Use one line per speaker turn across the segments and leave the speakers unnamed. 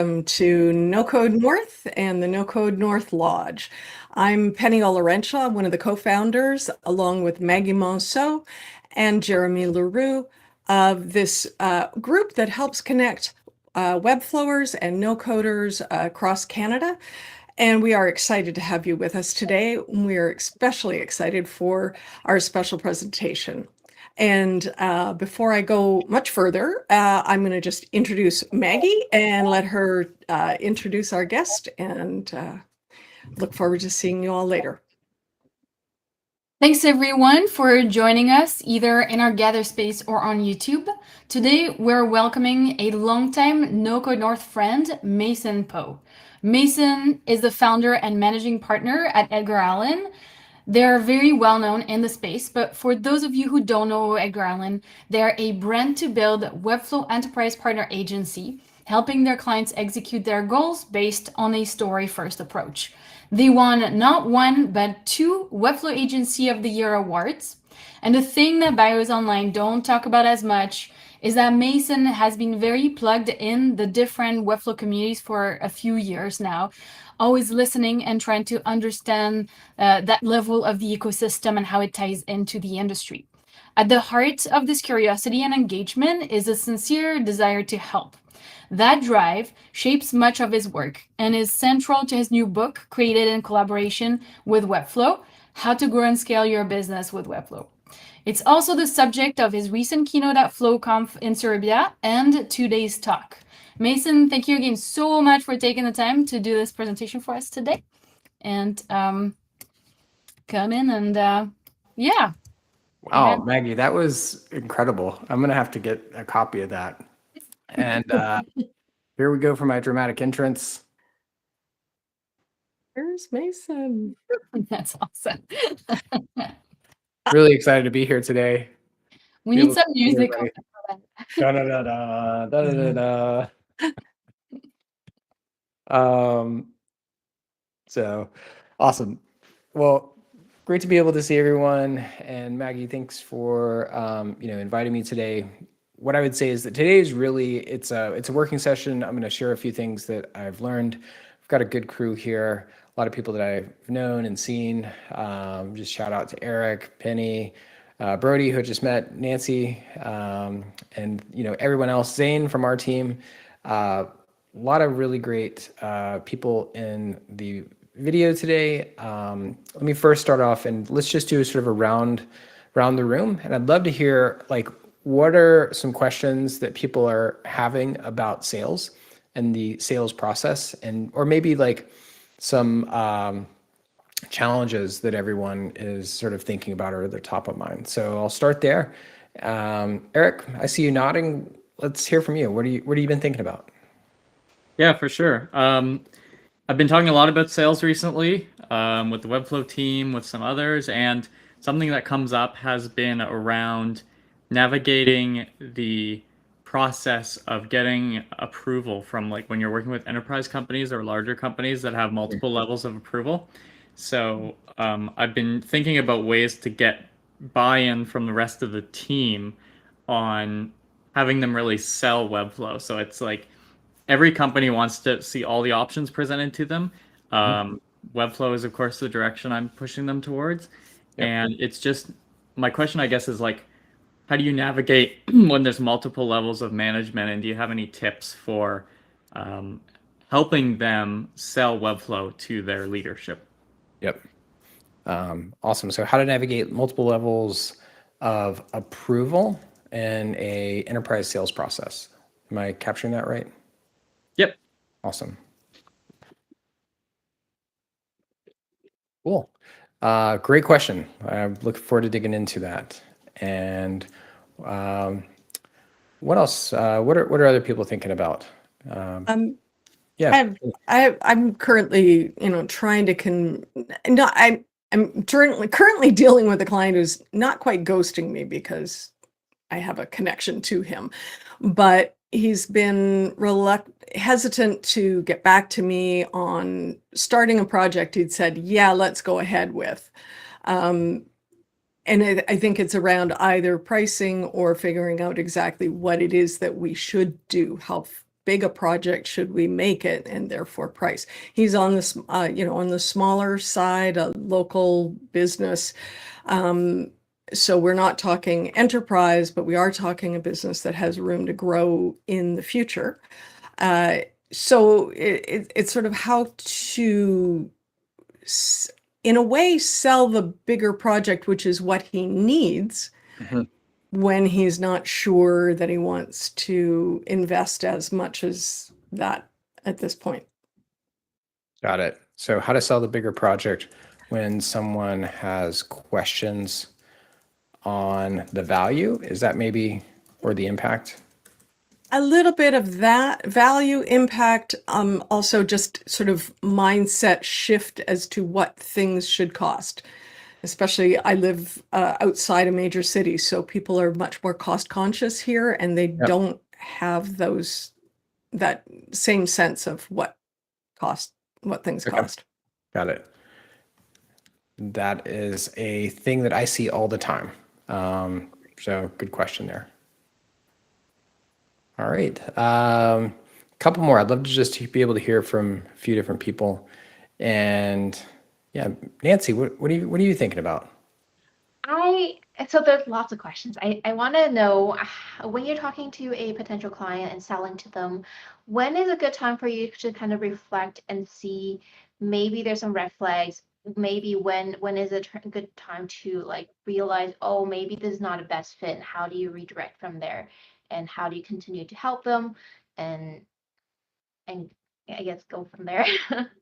To No Code North and the No Code North Lodge. I'm Penny Olarenshaw, one of the co-founders, along with Maggie Monceau and Jeremy Leroux of this group that helps connect webflowers and no-coders across Canada. And we are excited to have you with us today. We are especially excited for our special presentation. And before I go much further, I'm going to just introduce Maggie and let her introduce our guest, and look forward to seeing you all later.
Thanks everyone for joining us either in our gather space or on YouTube. Today we're welcoming a longtime No Code North friend, Mason Poe. Mason is the founder and managing partner at Edgar Allen. They're very well known in the space, but for those of you who don't know Edgar Allen, they're a brand to build Webflow enterprise partner agency, helping their clients execute their goals based on a story-first approach. They won not one, but 2 Webflow Agency of the Year awards. And the thing that bios online don't talk about as much is that Mason has been very plugged in the different Webflow communities for a few years now, always listening and trying to understand that level of the ecosystem and how it ties into the industry. At the heart of this curiosity and engagement is a sincere desire to help. That drive shapes much of his work and is central to his new book, created in collaboration with Webflow, How to Grow and Scale Your Business with Webflow. It's also the subject of his recent keynote at FlowConf in Serbia and today's talk. Mason, thank you again so much for taking the time to do this presentation for us today. And come in and yeah.
Wow, Maggie, that was incredible. I'm going to have to get a copy of that. And here we go for my dramatic entrance.
Here's Mason.
That's awesome.
Really excited to be here today.
We need some music.
Da, da, da, da, da, da, da. So awesome. Well, great to be able to see everyone. And Maggie, thanks for inviting me today. What I would say is that today is really, it's a working session. I'm going to share a few things that I've learned. We've got a good crew here, a lot of people that I've known and seen. Just shout out to Eric, Penny, Brody, who I just met, Nancy, and everyone else, Zane from our team. A lot of really great people in the video today. Let me first start off and let's just do a sort of a round the room. And I'd love to hear what are some questions that people are having about sales and the sales process, or maybe some challenges that everyone is sort of thinking about or they're top of mind. So I'll start there. Eric, I see you nodding. Let's hear from you. What have you been thinking about?
Yeah, for sure. I've been talking a lot about sales recently with the Webflow team, with some others, and something that comes up has been around navigating the process of getting approval from when you're working with enterprise companies or larger companies that have multiple levels of approval. So I've been thinking about ways to get buy-in from the rest of the team on having them really sell Webflow. So it's every company wants to see all the options presented to them. Webflow is, of course, the direction I'm pushing them towards. Yep. And it's just, my question, I guess, is how do you navigate when there's multiple levels of management? And do you have any tips for helping them sell Webflow to their leadership?
Yep. Awesome. So how to navigate multiple levels of approval in a enterprise sales process. Am I capturing that right?
Yep.
Awesome. Cool. Great question. I'm looking forward to digging into that. And what else? What are other people thinking about?
Yeah, I'm currently, trying to I'm currently dealing with a client who's not quite ghosting me because I have a connection to him, but he's been hesitant to get back to me on starting a project he'd said, yeah, let's go ahead with. And I think it's around either pricing or figuring out exactly what it is that we should do, big a project should we make it, and therefore price. He's on this, on the smaller side, a local business. So we're not talking enterprise, but we are talking a business that has room to grow in the future. So it's sort of how to, in a way, sell the bigger project, which is what he needs when he's not sure that he wants to invest as much as that at this point.
Got it. So how to sell the bigger project when someone has questions on the value? Is that maybe, or the impact?
A little bit of that value impact, also just sort of mindset shift as to what things should cost. Especially, I live outside a major city, so people are much more cost conscious here, and they don't have that same sense of what things cost.
Got it. That is a thing that I see all the time. So good question there. All right. Couple more. I'd love to just be able to hear from a few different people. And yeah, Nancy, what are you thinking about?
So there's lots of questions. I want to know, when you're talking to a potential client and selling to them, when is a good time for you to kind of reflect and see maybe there's some red flags? Maybe when is a good time to like realize, oh, maybe this is not a best fit, and how do you redirect from there? And how do you continue to help them? And I guess go from there.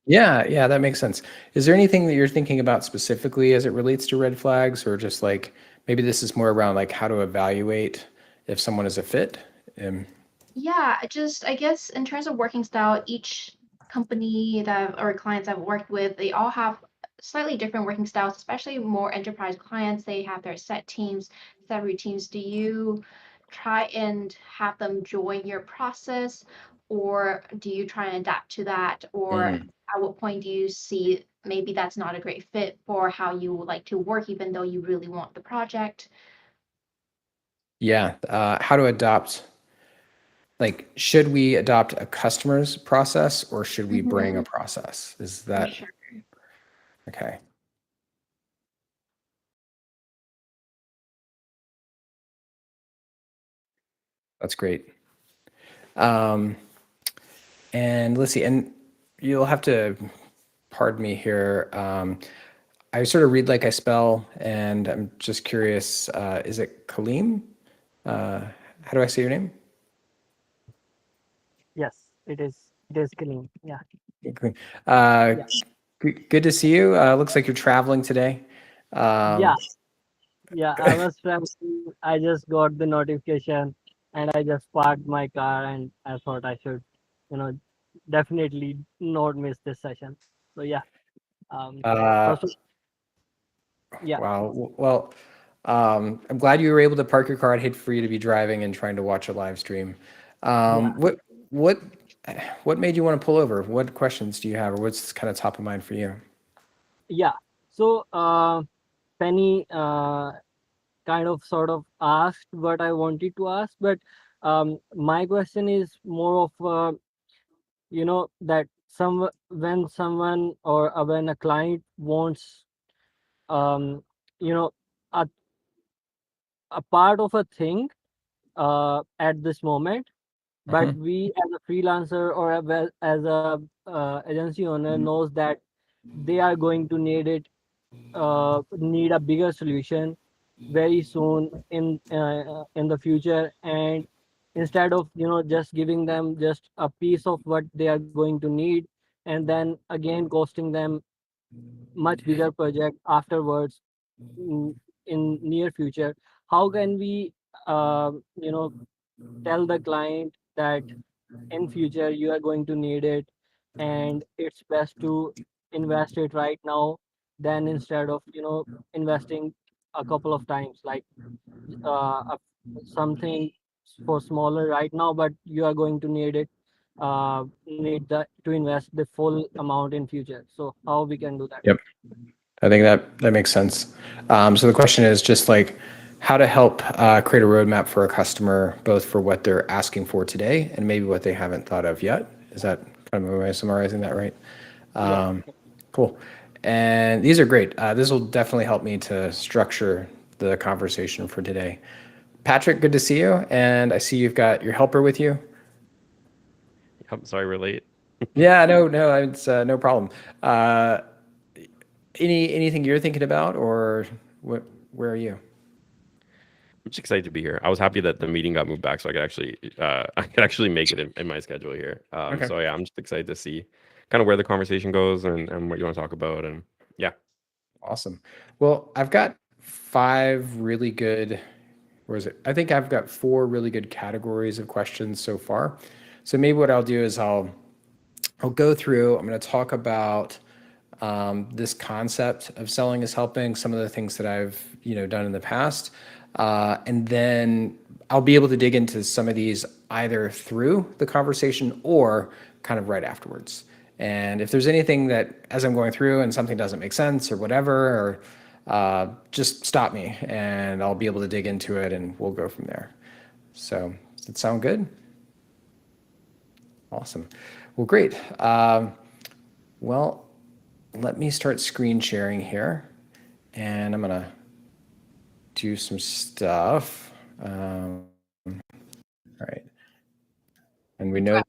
Yeah, that makes sense. Is there anything that you're thinking about specifically as it relates to red flags, or just like maybe this is more around like how to evaluate if someone is a fit?
Yeah, just I guess in terms of working style, each company or clients I've worked with, they all have slightly different working styles, especially more enterprise clients. They have their set teams, set routines. Do you try and have them join your process, or do you try and adapt to that? Or at what point do you see maybe that's not a great fit for how you would like to work, even though you really want the project?
Yeah, how to adopt, like, should we adopt a customer's process or should we bring a process? Is that
Sure.
okay? That's great. And let's see, and you'll have to pardon me here. I sort of read like I spell, and I'm just curious, is it Kaleem? How do I say your name?
Yes, it is. It is clean. Yeah.
Kaleem.
Yeah.
Good to see you. Looks like you're traveling today.
Yeah. Yeah. I was traveling. I just got the notification and I just parked my car and I thought I should, definitely not miss this session. So yeah. First of- yeah.
Wow. Well, I'm glad you were able to park your car. I'd hate for you to be driving and trying to watch a live stream. What made you want to pull over? What questions do you have, or what's kind of top of mind for you?
Yeah. So Penny kind of sort of asked what I wanted to ask, but my question is more of that when someone or when a client wants um you know a, a part of a thing at this moment, but we as a freelancer or as a agency owner knows that they are going to need a bigger solution very soon in the future, and instead of just giving them just a piece of what they are going to need and then again costing them much bigger project afterwards, in near future, how can we tell the client that in future you are going to need it and it's best to invest it right now than instead of investing a couple of times, like something for smaller right now, but you are going to need it to invest the full amount in future. So how we can do that?
Yep. I think that makes sense. So the question is just like, how to help create a roadmap for a customer, both for what they're asking for today and maybe what they haven't thought of yet. Is that kind of, am I summarizing that right? Cool. And these are great. This will definitely help me to structure the conversation for today. Patrick, good to see you. And I see you've got your helper with you.
I'm sorry we're late.
Yeah, no, it's no problem. Anything you're thinking about, or where are you?
I'm just excited to be here. I was happy that the meeting got moved back so I could actually make it in my schedule here.
Okay.
So yeah, I'm just excited to see kind of where the conversation goes and what you want to talk about. And yeah.
Awesome. Well, I've got 5 really good, where is it? I think I've got 4 really good categories of questions so far. So maybe what I'll do is I'll go through, I'm going to talk about this concept of selling is helping, some of the things that I've done in the past, and then I'll be able to dig into some of these either through the conversation or kind of right afterwards. And if there's anything that as I'm going through and something doesn't make sense or whatever, or just stop me and I'll be able to dig into it and we'll go from there. So does it sound good? Awesome. Well, great. Well, let me start screen sharing here, and I'm gonna do some stuff. All right. And we know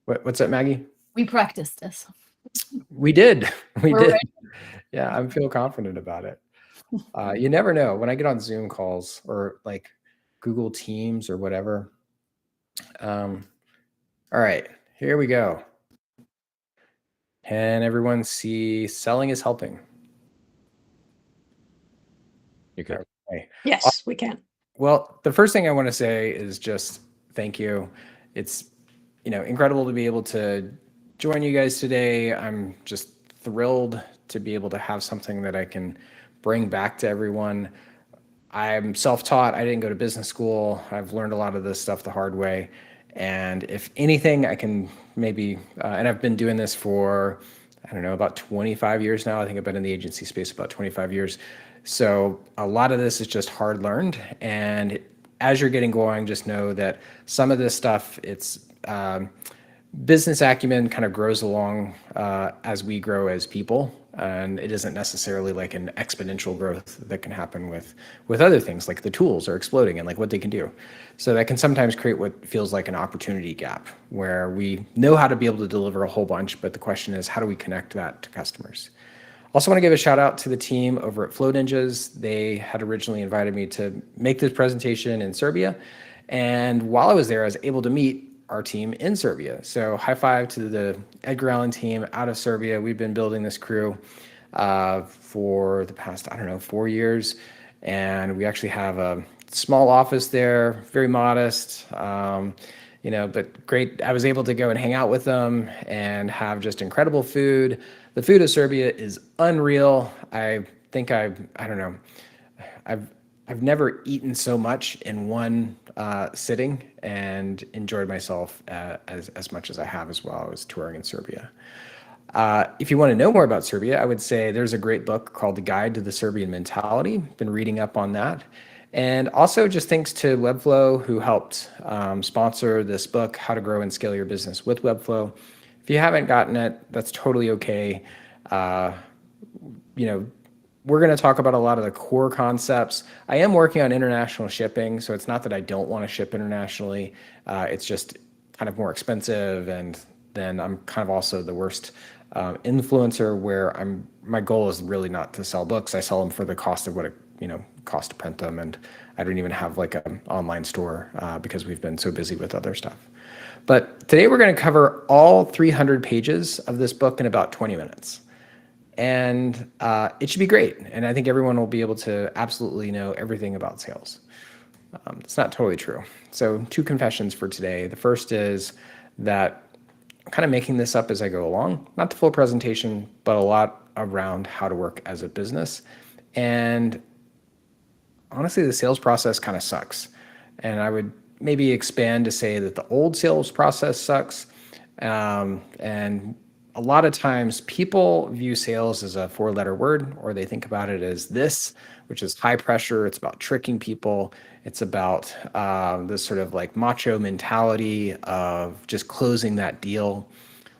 what's that, Maggie?
We practiced this.
We did. We
We're
did.
ready.
Yeah, I feel confident about it. You never know when I get on Zoom calls or like Google Teams or whatever. All right, here we go. Can everyone see selling is helping?
You could.
Okay.
Yes, we can.
Well, the first thing I want to say is just thank you. It's incredible to be able to join you guys today. I'm just thrilled to be able to have something that I can bring back to everyone. I'm self-taught. I didn't go to business school. I've learned a lot of this stuff the hard way. And if anything, I can maybe, and I've been doing this for, I don't know, about 25 years now. I think I've been in the agency space about 25 years. So a lot of this is just hard learned. And as you're getting going, just know that some of this stuff, it's business acumen kind of grows along as we grow as people. And it isn't necessarily like an exponential growth that can happen with other things, like the tools are exploding and like what they can do. So that can sometimes create what feels like an opportunity gap where we know how to be able to deliver a whole bunch, but the question is, how do we connect that to customers? Also want to give a shout out to the team over at Flow Ninjas. They had originally invited me to make this presentation in Serbia. And while I was there, I was able to meet our team in Serbia. So high five to the Edgar Allan team out of Serbia. We've been building this crew for the past, 4 years. And we actually have a small office there, very modest, but great. I was able to go and hang out with them and have just incredible food. The food of Serbia is unreal. I think I've never eaten so much in one sitting and enjoyed myself as much as I have as well. I was touring in Serbia. If you want to know more about Serbia, I would say there's a great book called The Guide to the Serbian Mentality. Been reading up on that. And also just thanks to Webflow, who helped sponsor this book, How to Grow and Scale Your Business with Webflow. If you haven't gotten it, that's totally okay. We're going to talk about a lot of the core concepts. I am working on international shipping, so it's not that I don't want to ship internationally. It's just kind of more expensive, and then I'm kind of also the worst influencer where my goal is really not to sell books. I sell them for the cost of what it costs to print them, and I don't even have like an online store because we've been so busy with other stuff. But today we're going to cover all 300 pages of this book in about 20 minutes. And it should be great. And I think everyone will be able to absolutely know everything about sales. It's not totally true. So 2 confessions for today. The first is that I'm kind of making this up as I go along, not the full presentation, but a lot around how to work as a business. And honestly, the sales process kind of sucks. And I would maybe expand to say that the old sales process sucks. And a lot of times people view sales as a 4-letter word, or they think about it as this, which is high pressure. It's about tricking people. It's about this sort of like macho mentality of just closing that deal.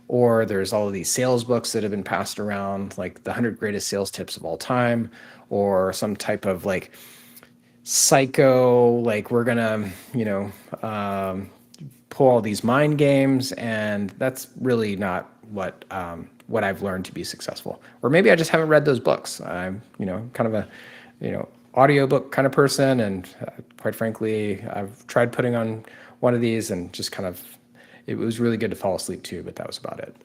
Or there's all of these sales books that have been passed around, like the 100 greatest sales tips of all time, or some type of like psycho, like we're gonna, pull all these mind games, and that's really not what I've learned to be successful. Or maybe I just haven't read those books. I'm, kind of a, audiobook kind of person, and quite frankly, I've tried putting on one of these and just kind of, it was really good to fall asleep to, but that was about it.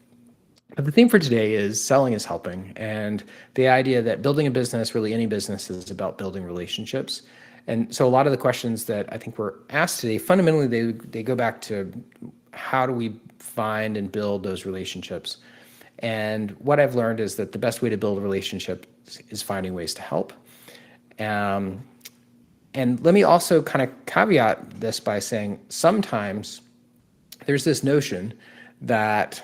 But the theme for today is selling is helping, and the idea that building a business, really any business, is about building relationships. And so a lot of the questions that I think were asked today, fundamentally, they go back to how do we find and build those relationships? And what I've learned is that the best way to build a relationship is finding ways to help. And let me also kind of caveat this by saying sometimes there's this notion that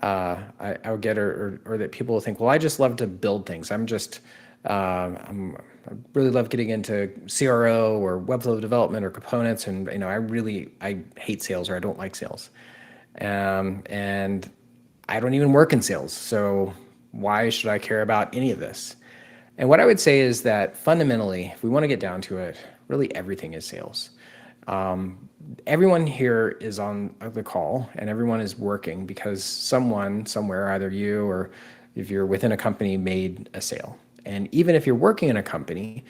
I would get, or that people will think, well, I just love to build things. I really love getting into CRO or Webflow development or components, and I hate sales, or I don't like sales, and I don't even work in sales. So why should I care about any of this? And what I would say is that fundamentally, if we want to get down to it, really everything is sales. Everyone here is on the call, and everyone is working because someone somewhere, either you or if you're within a company, made a sale. And even if you're working in a company,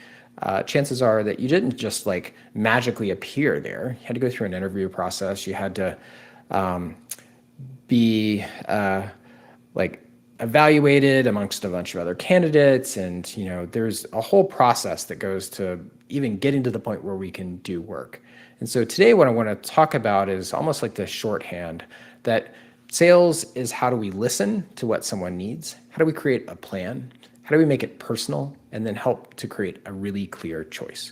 chances are that you didn't just like magically appear there. You had to go through an interview process. You had to be like evaluated amongst a bunch of other candidates, and there's a whole process that goes to even getting to the point where we can do work. And so today what I want to talk about is almost like the shorthand that sales is how do we listen to what someone needs? How do we create a plan? How do we make it personal, and then help to create a really clear choice?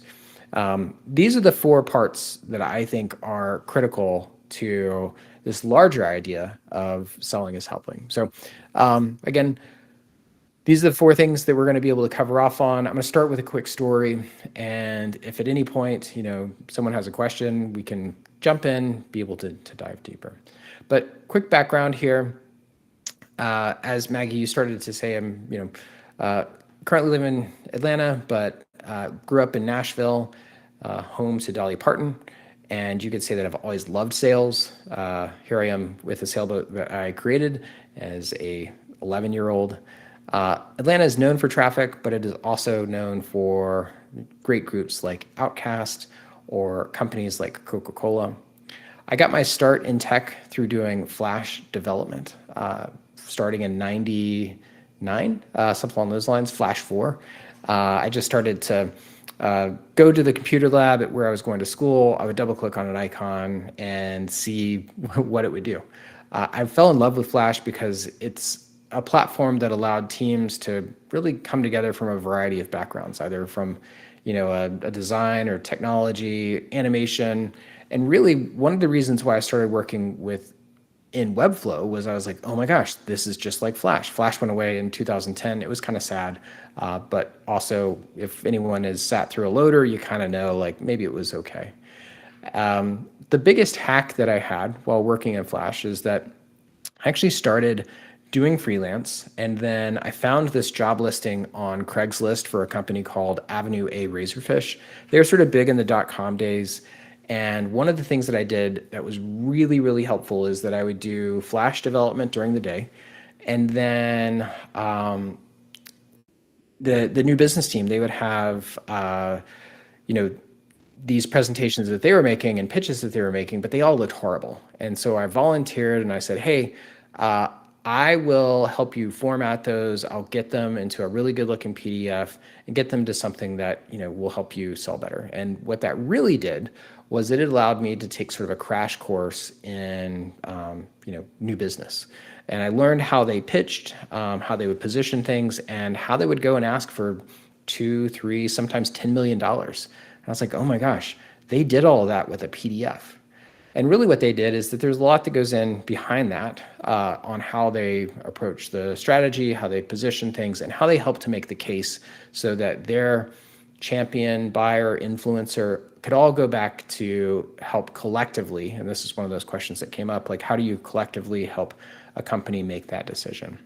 These are the 4 parts that I think are critical to this larger idea of selling is helping. So again, these are the 4 things that we're going to be able to cover off on. I'm going to start with a quick story, and if at any point someone has a question, we can jump in, be able to dive deeper. But quick background here. As Maggie, you started to say, I'm currently live in Atlanta, but grew up in Nashville, home to Dolly Parton. And you could say that I've always loved sales. Here I am with a sailboat that I created as a 11-year-old. Atlanta is known for traffic, but it is also known for great groups like Outcast or companies like Coca-Cola. I got my start in tech through doing Flash development, starting in 99, something along those lines, Flash 4. I just started to go to the computer lab at where I was going to school. I would double click on an icon and see what it would do. I fell in love with Flash because it's a platform that allowed teams to really come together from a variety of backgrounds, either from a design or technology, animation. And really one of the reasons why I started working in Webflow was I was like, oh my gosh, this is just like Flash. Flash went away in 2010. It was kind of sad. But also, if anyone has sat through a loader, you kind of know like maybe it was okay. The biggest hack that I had while working in Flash is that I actually started doing freelance, and then I found this job listing on Craigslist for a company called Avenue A Razorfish. They were sort of big in the .com days. And one of the things that I did that was really, really helpful is that I would do Flash development during the day. And then the new business team, they would have, these presentations that they were making and pitches that they were making, but they all looked horrible. And so I volunteered and I said, hey, I will help you format those. I'll get them into a really good looking PDF and get them to something that, will help you sell better. And what that really did was it allowed me to take sort of a crash course in, new business. And I learned how they pitched, how they would position things, and how they would go and ask for $2, $3, sometimes $10 million. And I was like, oh my gosh, they did all of that with a PDF. And really what they did is that there's a lot that goes in behind that on how they approach the strategy, how they position things, and how they help to make the case so that their champion, buyer, influencer could all go back to help collectively. And this is one of those questions that came up, like how do you collectively help a company make that decision?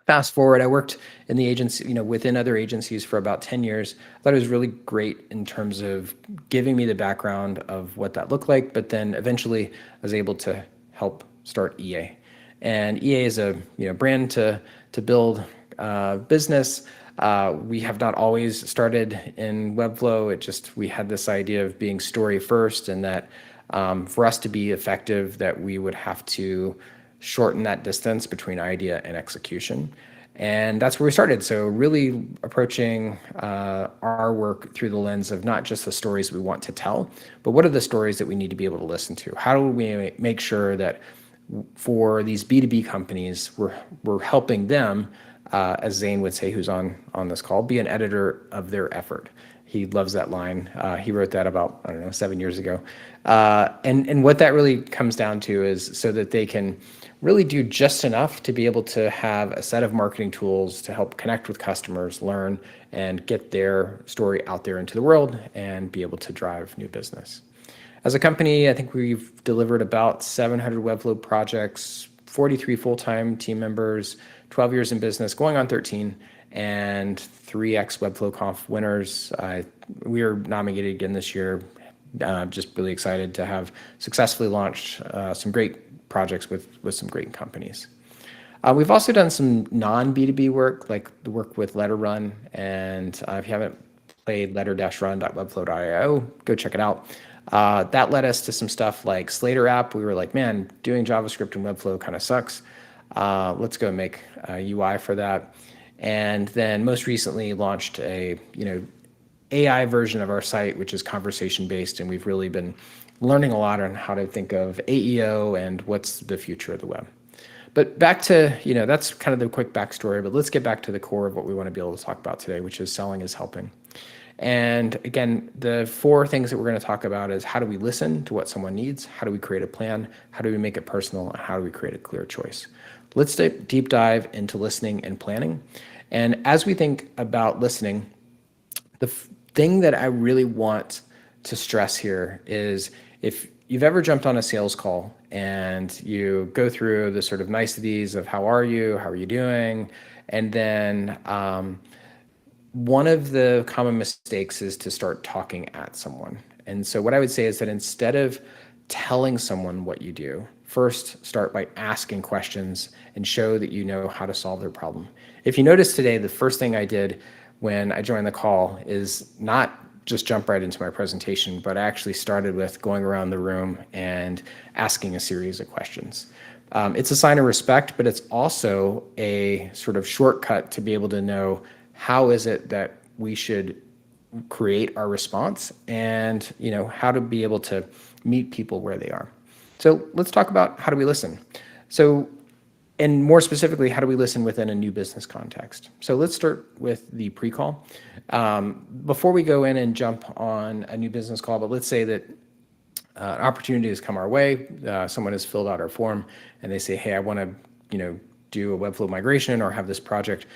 Fast forward, I worked in the agency, within other agencies for about 10 years. I thought it was really great in terms of giving me the background of what that looked like, but then eventually I was able to help start EA. And EA is a brand to build business. We have not always started in Webflow. We had this idea of being story first, and that for us to be effective, that we would have to shorten that distance between idea and execution. And that's where we started. So really approaching our work through the lens of not just the stories we want to tell, but what are the stories that we need to be able to listen to? How do we make sure that for these B2B companies, we're helping them, as Zane would say, who's on this call, be an editor of their effort. He loves that line. He wrote that about, 7 years ago. And what that really comes down to is so that they can really do just enough to be able to have a set of marketing tools to help connect with customers, learn, and get their story out there into the world and be able to drive new business. As a company, I think we've delivered about 700 Webflow projects, 43 full-time team members, 12 years in business, going on 13, and 3x Webflow Conf winners. We are nominated again this year. Just really excited to have successfully launched some great projects with some great companies. We've also done some non-B2B work, like the work with LetterRun. And if you haven't played letter-run.webflow.io, go check it out. That led us to some stuff like Slater app. We were like, man, doing JavaScript and Webflow kind of sucks. Let's go make a UI for that. And then most recently launched a AI version of our site, which is conversation based, and we've really been learning a lot on how to think of AEO and what's the future of the web. But back to, that's kind of the quick backstory, but let's get back to the core of what we want to be able to talk about today, which is selling is helping. And again, the 4 things that we're going to talk about is how do we listen to what someone needs? How do we create a plan? How do we make it personal? And how do we create a clear choice? Let's deep dive into listening and planning. And as we think about listening, the thing that I really want to stress here is if you've ever jumped on a sales call and you go through the sort of niceties of how are you doing, and then one of the common mistakes is to start talking at someone. And so what I would say is that instead of telling someone what you do, first start by asking questions and show that you know how to solve their problem. If you notice today, the first thing I did when I joined the call is not just jump right into my presentation, but I actually started with going around the room and asking a series of questions. It's a sign of respect, but it's also a sort of shortcut to be able to know how is it that we should create our response and how to be able to meet people where they are. So let's talk about how do we listen. And more specifically, how do we listen within a new business context? So let's start with the pre-call. Before we go in and jump on a new business call, but let's say that an opportunity has come our way. Someone has filled out our form and they say, hey, I want to do a Webflow migration or have this project.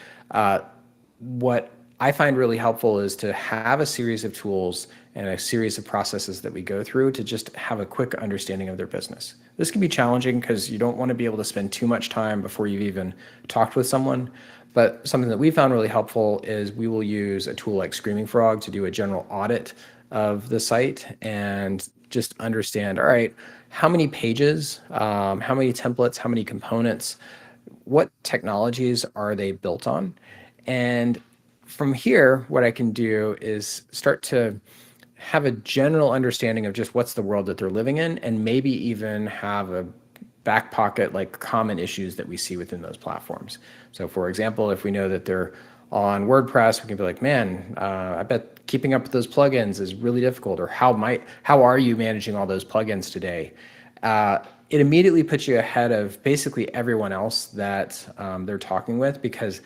What I find really helpful is to have a series of tools and a series of processes that we go through to just have a quick understanding of their business. This can be challenging because you don't want to be able to spend too much time before you've even talked with someone. But something that we found really helpful is we will use a tool like Screaming Frog to do a general audit of the site and just understand, all right, how many pages, how many templates, how many components, what technologies are they built on? And from here, what I can do is start to have a general understanding of just what's the world that they're living in, and maybe even have a back pocket like common issues that we see within those platforms. So for example, if we know that they're on WordPress, we can be like, man, I bet keeping up with those plugins is really difficult, or how are you managing all those plugins today? It immediately puts you ahead of basically everyone else that they're talking with, because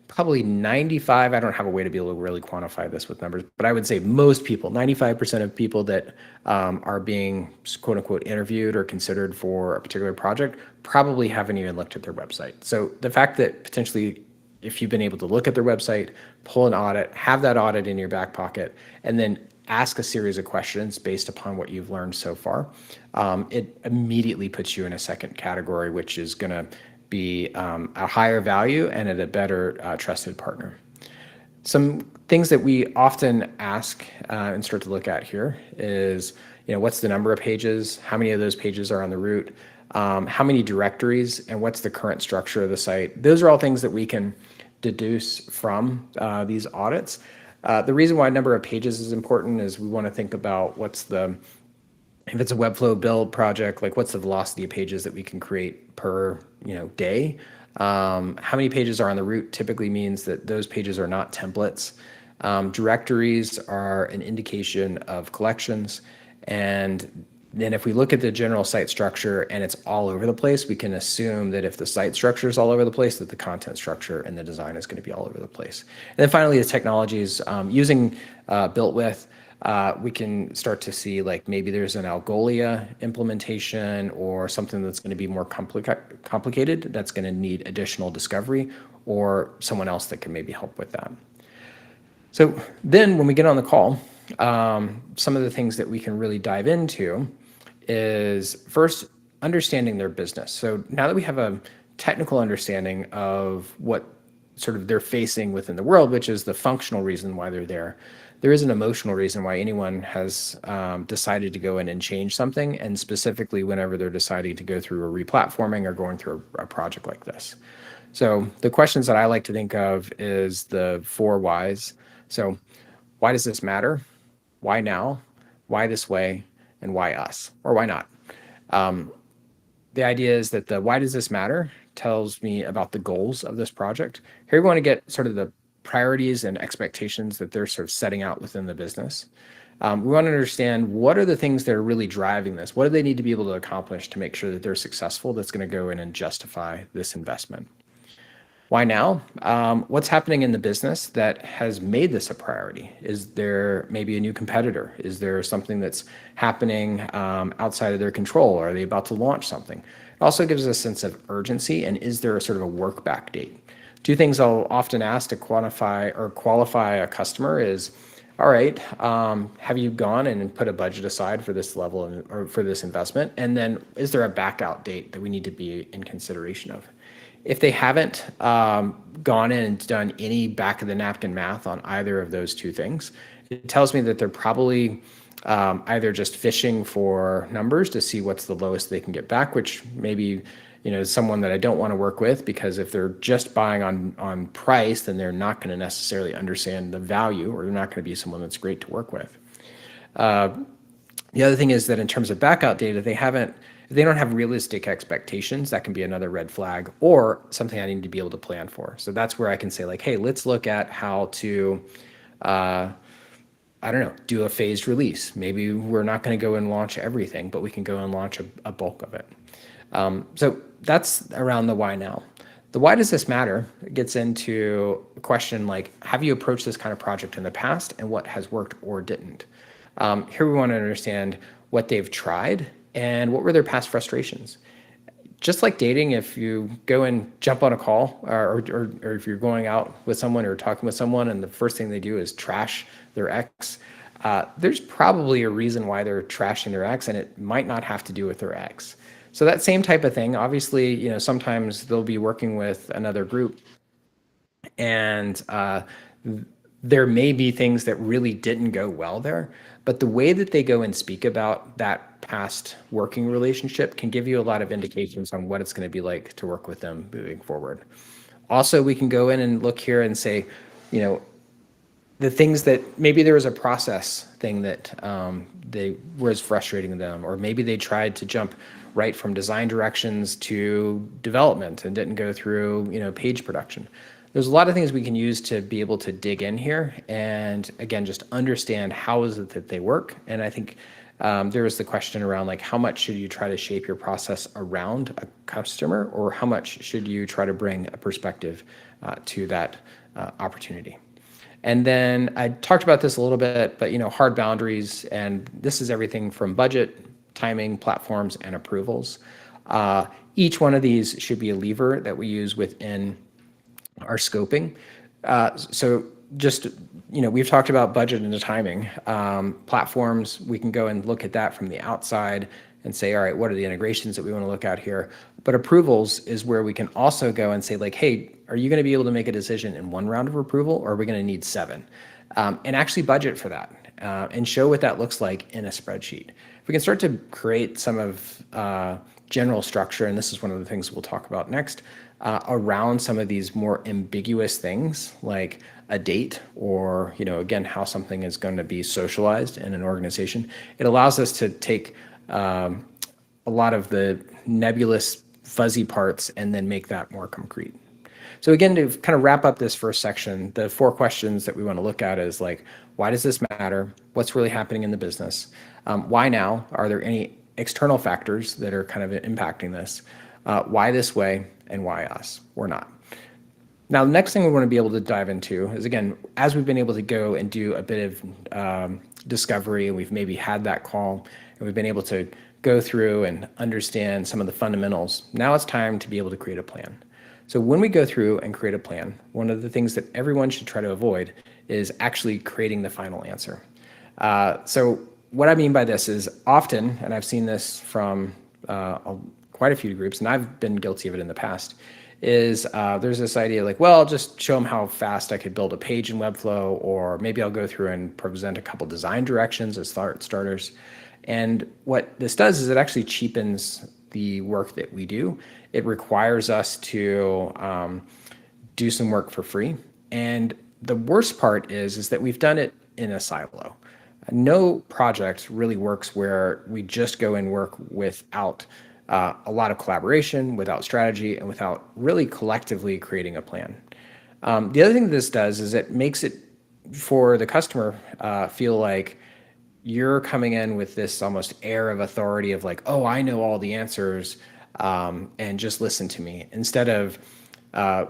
probably 95, I don't have a way to be able to really quantify this with numbers, but I would say most people, 95% of people that are being quote unquote interviewed or considered for a particular project probably haven't even looked at their website. So the fact that potentially if you've been able to look at their website, pull an audit, have that audit in your back pocket, and then ask a series of questions based upon what you've learned so far, it immediately puts you in a second category, which is going to be a higher value and at a better trusted partner. Some things that we often ask and start to look at here is, what's the number of pages? How many of those pages are on the route? How many directories, and what's the current structure of the site? Those are all things that we can deduce from these audits. The reason why number of pages is important is we want to think about if it's a Webflow build project, like what's the velocity of pages that we can create per day. How many pages are on the route typically means that those pages are not templates. Directories are an indication of collections. And then if we look at the general site structure and it's all over the place, we can assume that if the site structure is all over the place, that the content structure and the design is going to be all over the place. And then finally, the technologies using built with, we can start to see like maybe there's an Algolia implementation or something that's going to be more complicated that's going to need additional discovery, or someone else that can maybe help with that. So then when we get on the call, some of the things that we can really dive into is first understanding their business. So now that we have a technical understanding of what sort of they're facing within the world, which is the functional reason why they're there, there is an emotional reason why anyone has decided to go in and change something, and specifically whenever they're deciding to go through a replatforming or going through a project like this. So the questions that I like to think of is the 4 whys. So why does this matter? Why now? Why this way? And why us? Or why not? The idea is that the why does this matter tells me about the goals of this project. Here we want to get sort of the priorities and expectations that they're sort of setting out within the business. We want to understand what are the things that are really driving this? What do they need to be able to accomplish to make sure that they're successful that's going to go in and justify this investment? Why now? What's happening in the business that has made this a priority? Is there maybe a new competitor? Is there something that's happening outside of their control? Are they about to launch something? It also gives us a sense of urgency, and is there a sort of a work back date? 2 things I'll often ask to quantify or qualify a customer is, all right, have you gone and put a budget aside for this level or for this investment? And then is there a back out date that we need to be in consideration of? If they haven't gone in and done any back of the napkin math on either of those 2 things, it tells me that they're probably either just fishing for numbers to see what's the lowest they can get back, which maybe is someone that I don't want to work with, because if they're just buying on price, then they're not going to necessarily understand the value, or they're not going to be someone that's great to work with. The other thing is that in terms of back out data, if they don't have realistic expectations, that can be another red flag or something I need to be able to plan for. So that's where I can say like, hey, let's look at how to, do a phased release. Maybe we're not going to go and launch everything, but we can go and launch a bulk of it. So that's around the why now. The why does this matter? It gets into a question like, have you approached this kind of project in the past and what has worked or didn't? Here we want to understand what they've tried and what were their past frustrations. Just like dating, if you go and jump on a call or if you're going out with someone or talking with someone and the first thing they do is trash their ex, there's probably a reason why they're trashing their ex, and it might not have to do with their ex. So that same type of thing, obviously, sometimes they'll be working with another group and there may be things that really didn't go well there, but the way that they go and speak about that past working relationship can give you a lot of indications on what it's going to be like to work with them moving forward. Also, we can go in and look here and say, the things that maybe there was a process thing that was frustrating them, or maybe they tried to jump right from design directions to development and didn't go through, page production. There's a lot of things we can use to be able to dig in here and again, just understand how is it that they work. And I think there was the question around like, how much should you try to shape your process around a customer, or how much should you try to bring a perspective to that opportunity? And then I talked about this a little bit, but hard boundaries, and this is everything from budget, timing, platforms, and approvals. Each one of these should be a lever that we use within our scoping. So just, we've talked about budget and the timing. Platforms, we can go and look at that from the outside and say, all right, what are the integrations that we want to look at here? But approvals is where we can also go and say like, hey, are you going to be able to make a decision in one round of approval, or are we going to need 7? And actually budget for that and show what that looks like in a spreadsheet. If we can start to create some of general structure, and this is one of the things we'll talk about next, around some of these more ambiguous things like a date, or again, how something is going to be socialized in an organization, it allows us to take a lot of the nebulous fuzzy parts and then make that more concrete. So again, to kind of wrap up this first section, the 4 questions that we want to look at is like, why does this matter? What's really happening in the business? Why now? Are there any external factors that are kind of impacting this? Why this way, and why us or not? Now, the next thing we want to be able to dive into is, again, as we've been able to go and do a bit of discovery, and we've maybe had that call, and we've been able to go through and understand some of the fundamentals, now it's time to be able to create a plan. So when we go through and create a plan, one of the things that everyone should try to avoid is actually creating the final answer. So what I mean by this is often, and I've seen this from quite a few groups, and I've been guilty of it in the past, is there's this idea like, well, I'll just show them how fast I could build a page in Webflow, or maybe I'll go through and present a couple design directions as starters. And what this does is it actually cheapens the work that we do. It requires us to do some work for free. And the worst part is that we've done it in a silo. No project really works where we just go and work without a lot of collaboration, without strategy, and without really collectively creating a plan. The other thing this does is it makes it for the customer feel like you're coming in with this almost air of authority of like, oh, I know all the answers, and just listen to me. Instead of,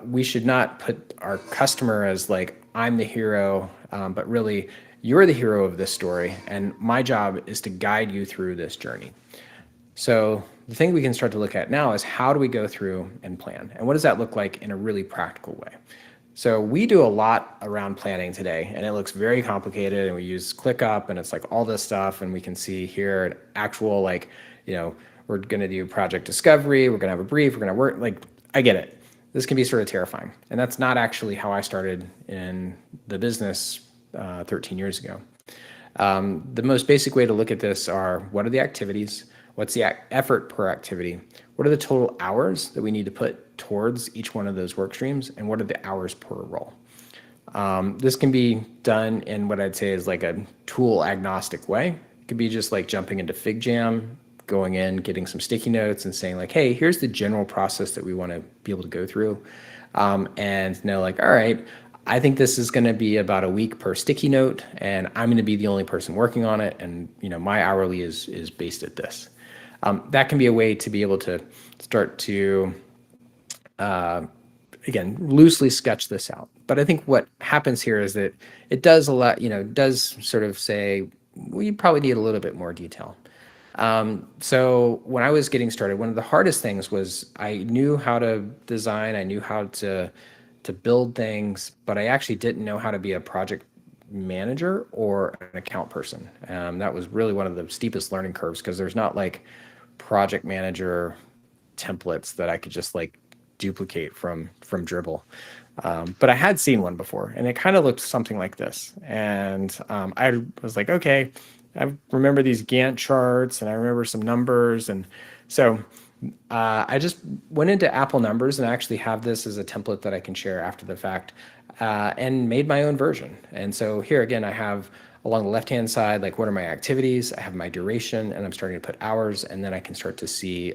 we should not put our customer as like, I'm the hero, but really you're the hero of this story, and my job is to guide you through this journey. So the thing we can start to look at now is, how do we go through and plan? And what does that look like in a really practical way? So we do a lot around planning today, and it looks very complicated, and we use ClickUp, and it's like all this stuff, and we can see here an actual, like, we're going to do project discovery, we're going to have a brief, we're going to work, like, I get it. This can be sort of terrifying. And that's not actually how I started in the business 13 years ago. The most basic way to look at this are, what are the activities? What's the effort per activity? What are the total hours that we need to put towards each one of those work streams? And what are the hours per role? This can be done in what I'd say is like a tool agnostic way. It could be just like jumping into FigJam, going in, getting some sticky notes and saying like, hey, here's the general process that we want to be able to go through. And know like, all right, I think this is going to be about a week per sticky note, and I'm going to be the only person working on it. And my hourly is based at this. That can be a way to be able to start to, again, loosely sketch this out. But I think what happens here is that it does a lot, does sort of say, well, you probably need a little bit more detail. So when I was getting started, one of the hardest things was I knew how to design, I knew how to build things, but I actually didn't know how to be a project manager or an account person. That was really one of the steepest learning curves, because there's not like project manager templates that I could just like duplicate from Dribble. But I had seen one before, and it kind of looked something like this. And I was like, okay, I remember these Gantt charts, and I remember some numbers. And so I just went into Apple Numbers, and I actually have this as a template that I can share after the fact, and made my own version. And so here again, I have along the left-hand side, like, what are my activities? I have my duration, and I'm starting to put hours, and then I can start to see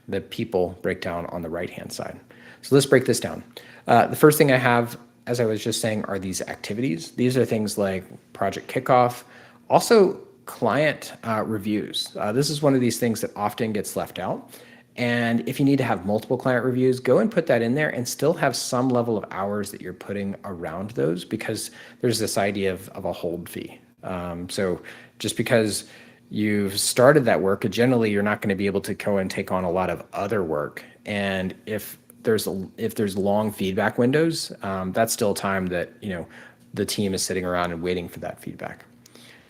the people breakdown on the right-hand side. So let's break this down. The first thing I have, as I was just saying, are these activities. These are things like project kickoff, also client reviews. This is one of these things that often gets left out. And if you need to have multiple client reviews, go and put that in there and still have some level of hours that you're putting around those, because there's this idea of a hold fee. So just because you've started that work, generally you're not going to be able to go and take on a lot of other work. And if there's long feedback windows, that's still time that the team is sitting around and waiting for that feedback.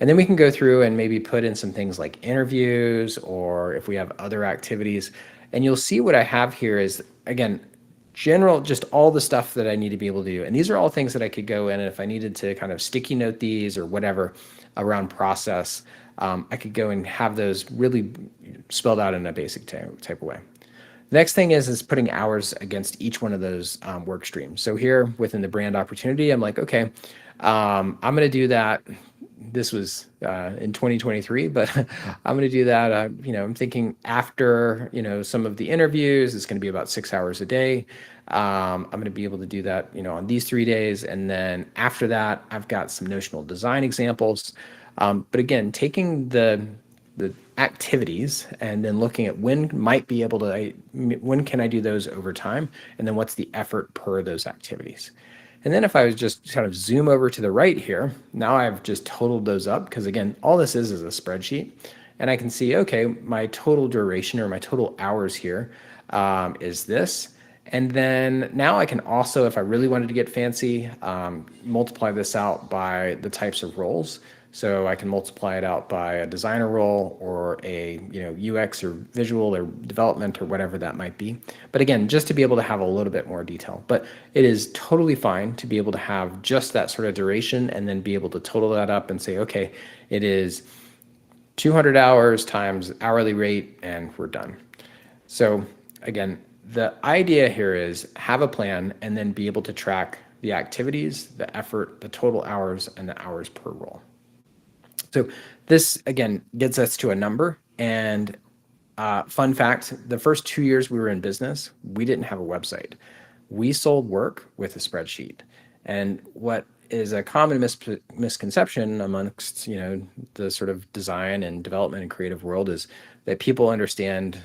And then we can go through and maybe put in some things like interviews, or if we have other activities. And you'll see what I have here is, again, general, just all the stuff that I need to be able to do. And these are all things that I could go in, and if I needed to kind of sticky note these or whatever around process, I could go and have those really spelled out in a basic type of way. The next thing is putting hours against each one of those work streams. So here within the brand opportunity, I'm like, okay, I'm going to do that. This was in 2023, but I'm going to do that. I'm thinking after, some of the interviews, it's going to be about 6 hours a day. I'm going to be able to do that, on these 3 days. And then after that, I've got some notional design examples. But again, taking the activities and then looking at when can I do those over time, and then what's the effort per those activities. And then if I was just kind of zoom over to the right here, now I've just totaled those up, because again, all this is a spreadsheet, and I can see, okay, my total duration or my total hours here is this. And then now I can also, if I really wanted to get fancy, multiply this out by the types of roles. So I can multiply it out by a designer role or a UX or visual or development or whatever that might be. But again, just to be able to have a little bit more detail. But it is totally fine to be able to have just that sort of duration and then be able to total that up and say, okay, it is 200 hours times hourly rate, and we're done. So again, the idea here is have a plan and then be able to track the activities, the effort, the total hours, and the hours per role. So this, again, gets us to a number. And fun fact, the first 2 years we were in business, we didn't have a website. We sold work with a spreadsheet. And what is a common misconception amongst, the sort of design and development and creative world is that people understand,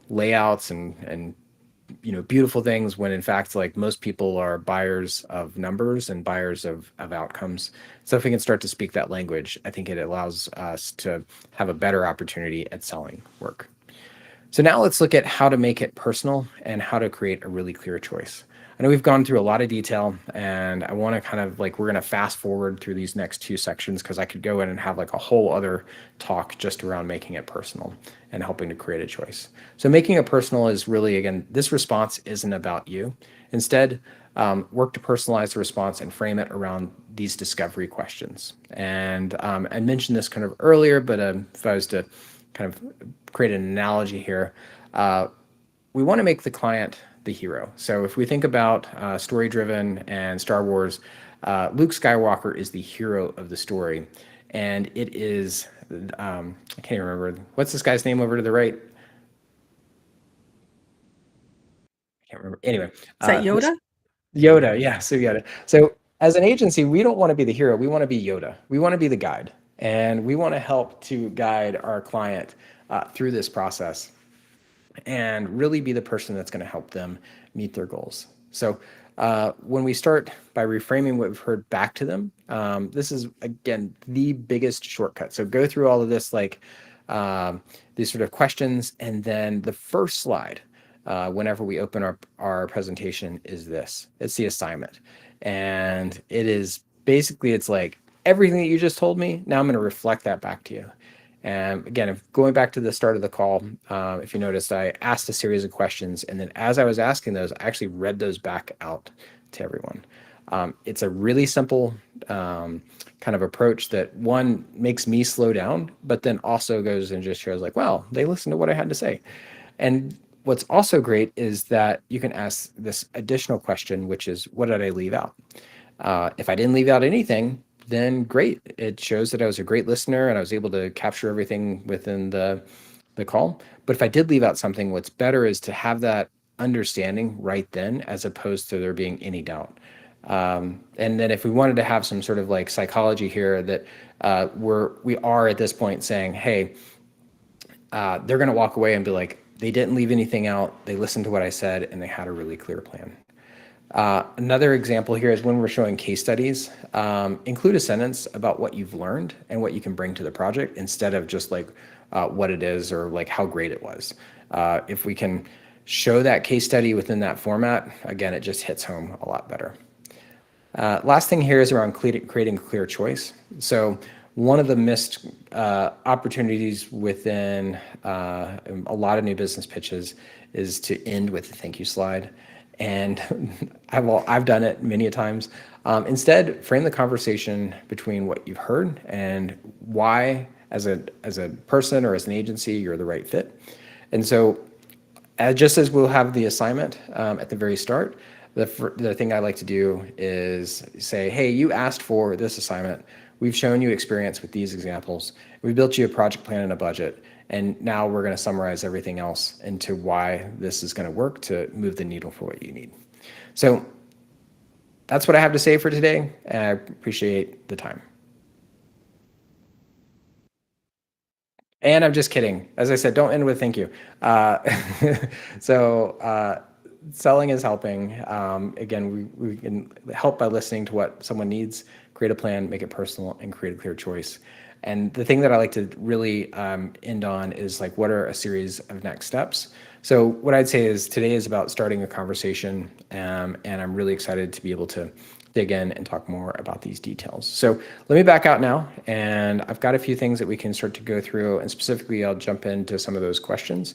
layouts and beautiful things, when in fact, like, most people are buyers of numbers and buyers of outcomes. So if we can start to speak that language, I think it allows us to have a better opportunity at selling work. So now let's look at how to make it personal and how to create a really clear choice. I know we've gone through a lot of detail, and I want to kind of we're going to fast forward through these next two sections, because I could go in and have like a whole other talk just around making it personal and helping to create a choice. So making it personal is really, again, this response isn't about you. Instead, work to personalize the response and frame it around these discovery questions. And I mentioned this kind of earlier, but if I was to kind of create an analogy here, we want to make the client the hero. So if we think about story-driven and Star Wars, Luke Skywalker is the hero of the story. And it is, I can't even remember, what's this guy's name over to the right? I can't remember. Anyway.
Is that Yoda?
Yoda, yeah, so Yoda. So as an agency, we don't want to be the hero. We want to be Yoda. We want to be the guide. And we want to help to guide our client through this process and really be the person that's going to help them meet their goals. So when we start by reframing what we've heard back to them, this is, again, the biggest shortcut. So go through all of this, these sort of questions, and then the first slide, whenever we open our presentation, is this. It's the assignment. And it is basically, it's like everything that you just told me, now I'm going to reflect that back to you. And again, if going back to the start of the call, if you noticed, I asked a series of questions, and then as I was asking those, I actually read those back out to everyone. It's a really simple kind of approach that, one, makes me slow down, but then also goes and just shows like, wow, they listened to what I had to say. And what's also great is that you can ask this additional question, which is, what did I leave out? If I didn't leave out anything, then great. It shows that I was a great listener and I was able to capture everything within the call. But if I did leave out something, what's better is to have that understanding right then, as opposed to there being any doubt. And then if we wanted to have some sort of like psychology here that we are at this point saying, hey, they're going to walk away and be like, they didn't leave anything out. They listened to what I said and they had a really clear plan. Another example here is when we're showing case studies, include a sentence about what you've learned and what you can bring to the project instead of just like what it is or like how great it was. If we can show that case study within that format, again, it just hits home a lot better. Last thing here is around creating a clear choice. So one of the missed opportunities within a lot of new business pitches is to end with a thank you slide. And I've done it many a times. Instead, frame the conversation between what you've heard and why, as a person or as an agency, you're the right fit. And so, just as we'll have the assignment at the very start, the thing I like to do is say, hey, you asked for this assignment. We've shown you experience with these examples. We built you a project plan and a budget. And now we're going to summarize everything else into why this is going to work to move the needle for what you need. So that's what I have to say for today. And I appreciate the time. And I'm just kidding. As I said, don't end with thank you. Selling is helping. Again, we can help by listening to what someone needs, create a plan, make it personal, and create a clear choice. And the thing that I like to really end on is like, what are a series of next steps? So what I'd say is today is about starting a conversation, and I'm really excited to be able to dig in and talk more about these details. So let me back out now, and I've got a few things that we can start to go through, and specifically I'll jump into some of those questions.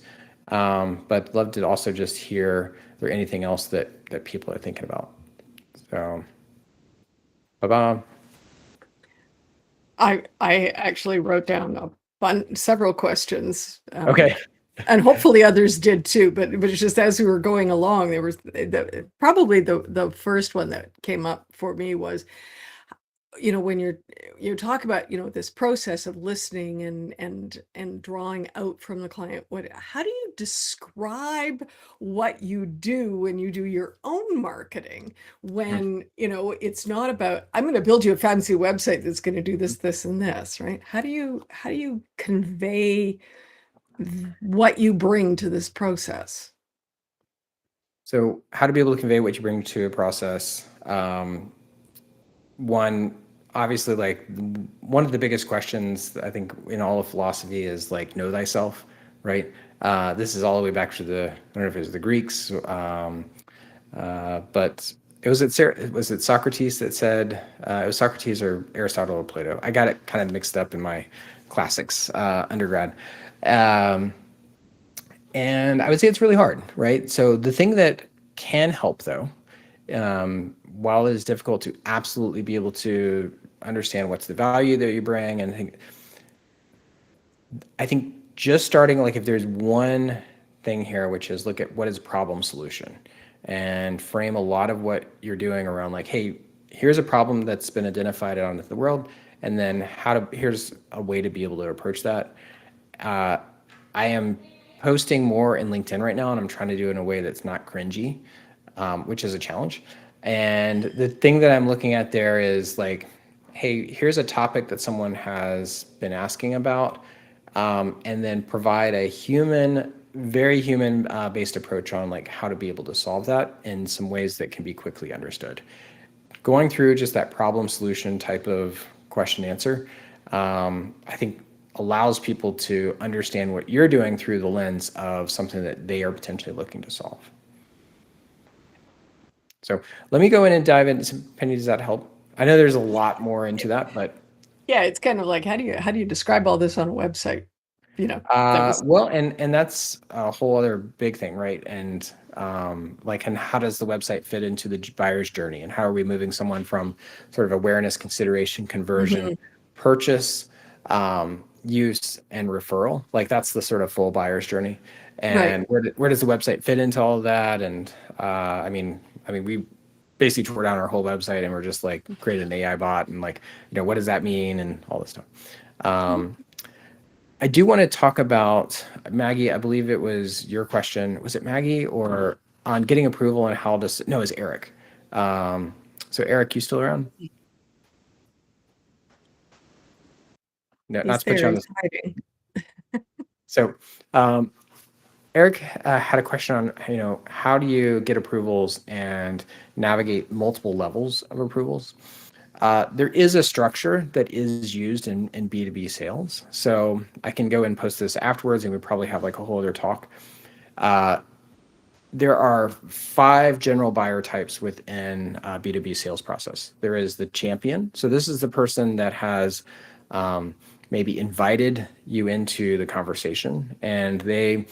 But love to also just hear if there's anything else that people are thinking about. So, bye-bye.
I actually wrote down several questions.
Okay.
And hopefully others did too, but it's just as we were going along, there was probably the first one that came up for me was, when you talk about, this process of listening and drawing out from the client, how do you describe what you do when you do your own marketing? When, it's not about, I'm going to build you a fancy website that's going to do this, this, and this, right? How do you convey what you bring to this process?
So how to be able to convey what you bring to a process. One, obviously, like one of the biggest questions I think in all of philosophy is like, know thyself, right? This is all the way back to I don't know if it was the Greeks, but was it Socrates that said, it was Socrates or Aristotle or Plato? I got it kind of mixed up in my classics undergrad. And I would say it's really hard, right? So the thing that can help though, while it is difficult to absolutely be able to understand what's the value that you bring, and I think just starting, like if there's one thing here, which is look at what is problem solution and frame a lot of what you're doing around like, hey, here's a problem that's been identified out into the world, and then here's a way to be able to approach that. I am posting more in LinkedIn right now, and I'm trying to do it in a way that's not cringy, which is a challenge. And the thing that I'm looking at there is like, hey, here's a topic that someone has been asking about, and then provide a very human based approach on like how to be able to solve that in some ways that can be quickly understood. Going through just that problem solution type of question answer, I think allows people to understand what you're doing through the lens of something that they are potentially looking to solve. So let me go in and dive into Penny, does that help? I know there's a lot more into that, but
yeah, it's kind of like, how do you describe all this on a website?
Well, and that's a whole other big thing, right? And and how does the website fit into the buyer's journey, and how are we moving someone from sort of awareness, consideration, conversion, purchase, use, and referral? Like that's the sort of full buyer's journey. And where does the website fit into all of that? And I mean, we basically tore down our whole website and we're just like created an AI bot and like, what does that mean and all this stuff. I do want to talk about, Maggie, I believe it was your question. Was it Maggie or on getting approval and how to, no, it was Eric. So Eric, you still around? No,
He's
not to put you
there.
on
He's
the.
hiding.
So Eric had a question on, how do you get approvals and navigate multiple levels of approvals? There is a structure that is used in B2B sales. So I can go and post this afterwards, and we probably have like a whole other talk. There are 5 general buyer types within B2B sales process. There is the champion. So this is the person that has maybe invited you into the conversation, and they,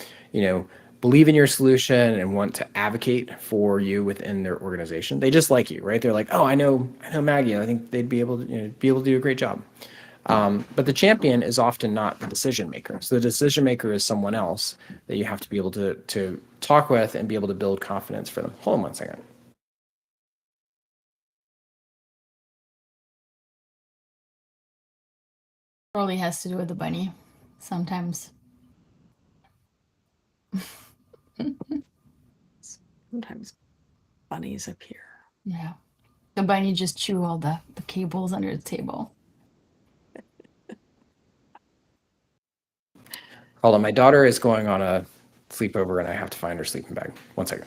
believe in your solution and want to advocate for you within their organization. They just like you, right? They're like, oh, I know Maggie. I think they'd be able to do a great job. But the champion is often not the decision maker. So the decision maker is someone else that you have to be able to talk with and be able to build confidence for them. Hold on one second.
Probably has to do with the bunny sometimes.
Sometimes bunnies appear.
Yeah. The bunny just chew all the cables under the table.
Hold on, my daughter is going on a sleepover and I have to find her sleeping bag. One second.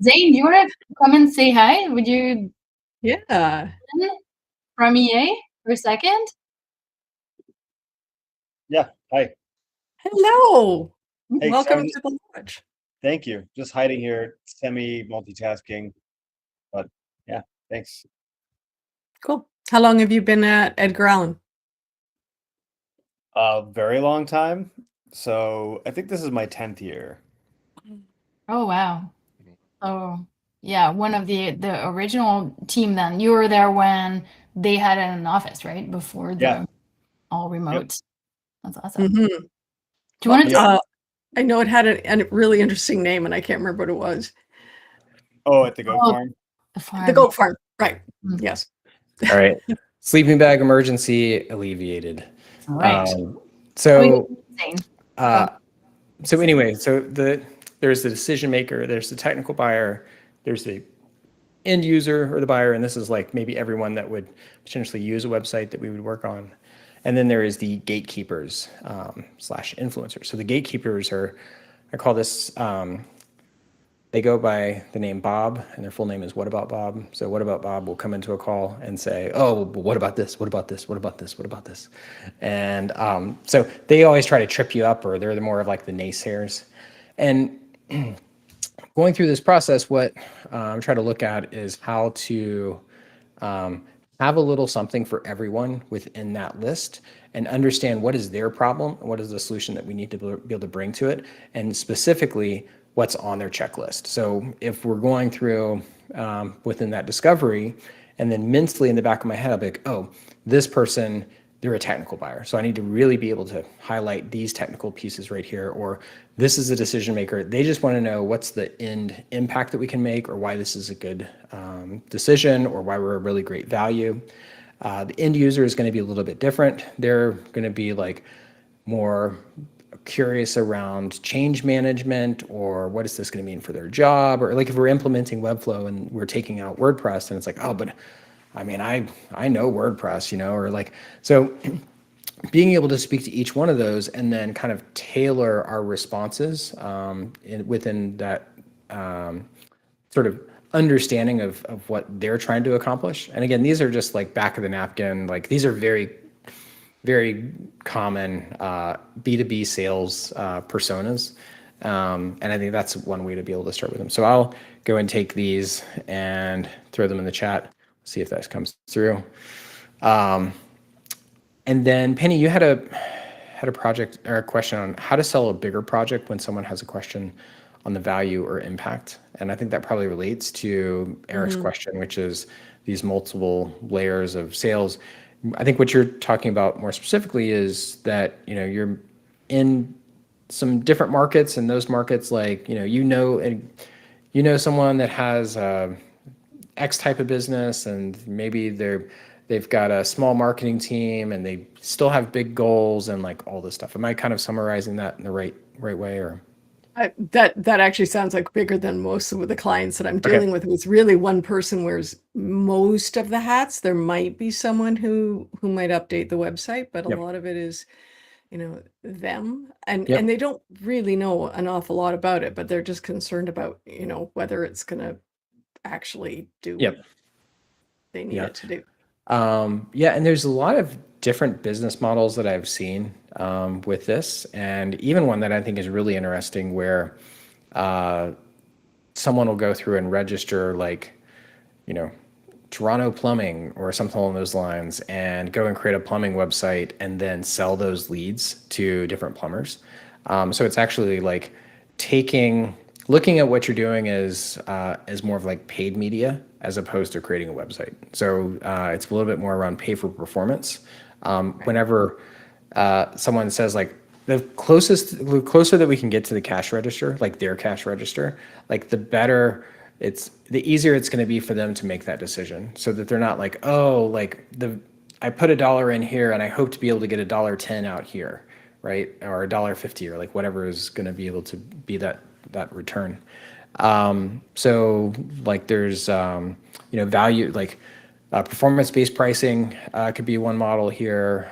Zane, do you want to come and say hi? Would you
Yeah.
from EA for a second?
Yeah. Hi.
Hello.
Hey,
Welcome
sorry.
to the lodge.
Thank you. Just hiding here, semi-multitasking. But yeah, thanks.
Cool. How long have you been at Edgar Allan?
A very long time. So I think this is my 10th year.
Oh wow. Oh yeah, one of the original team then. You were there when they had an office, right? Before the
Yeah.
all remote. That's awesome.
Mhm.
Do you want to
Yeah.
I know it had a really interesting name, and I can't remember what it was.
Oh, at the goat
Oh,
farm?
the farm?
The goat farm. Right.
Mm.
Yes.
All right. Sleeping bag emergency alleviated.
All right.
So
Zane.
so anyway, there's the decision maker, there's the technical buyer, there's the end user or the buyer, and this is like maybe everyone that would potentially use a website that we would work on. And then there is the gatekeepers slash influencers. So the gatekeepers are, I call this, they go by the name Bob, and their full name is What About Bob. So What About Bob will come into a call and say, oh, but what about this? What about this? What about this? What about this? And so they always try to trip you up, or they're the more of like the naysayers. And going through this process, what I'm trying to look at is how to have a little something for everyone within that list and understand what is their problem, what is the solution that we need to be able to bring to it, and specifically what's on their checklist. So if we're going through within that discovery, and then mentally in the back of my head, I'll be like, oh, this person, they're a technical buyer. So I need to really be able to highlight these technical pieces right here, or this is a decision maker. They just want to know what's the end impact that we can make, or why this is a good decision, or why we're a really great value. The end user is going to be a little bit different. They're going to be like more curious around change management, or what is this going to mean for their job, or like if we're implementing Webflow and we're taking out WordPress, and it's like, oh, but I mean, I know WordPress, or like, so being able to speak to each one of those and then kind of tailor our responses within that sort of understanding of what they're trying to accomplish. And again, these are just like back of the napkin, like these are very, very common B2B sales personas. And I think that's one way to be able to start with them. So I'll go and take these and throw them in the chat, see if that comes through. And then Penny, you had a project or a question on how to sell a bigger project when someone has a question on the value or impact. And I think that probably relates to Eric's question, which is these multiple layers of sales. I think what you're talking about more specifically is that, you're in some different markets, and those markets, like, someone that has X type of business, and maybe they've got a small marketing team and they still have big goals and like all this stuff. Am I kind of summarizing that in the right way, or?
That actually sounds like bigger than most of the clients that I'm
Okay.
dealing with. It's really one person wears most of the hats. There might be someone who might update the website, but a
Yep.
lot of it is, them, and
Yep.
they don't really know an awful lot about it, but they're just concerned about, whether it's gonna actually do
Yep.
what they need
Yeah.
it to do.
Yeah, and there's a lot of different business models that I've seen with this, and even one that I think is really interesting where someone will go through and register like, Toronto Plumbing or something along those lines and go and create a plumbing website and then sell those leads to different plumbers. So it's actually like looking at what you're doing as more of like paid media as opposed to creating a website. So it's a little bit more around pay for performance. Whenever someone says like the closer that we can get to the cash register, like their cash register, like the easier it's going to be for them to make that decision, so that they're not like, oh, like I put $1 in here and I hope to be able to get $1.10 out here, right? Or $1.50 or like whatever is going to be able to be that return. So like there's value, like performance-based pricing could be one model here.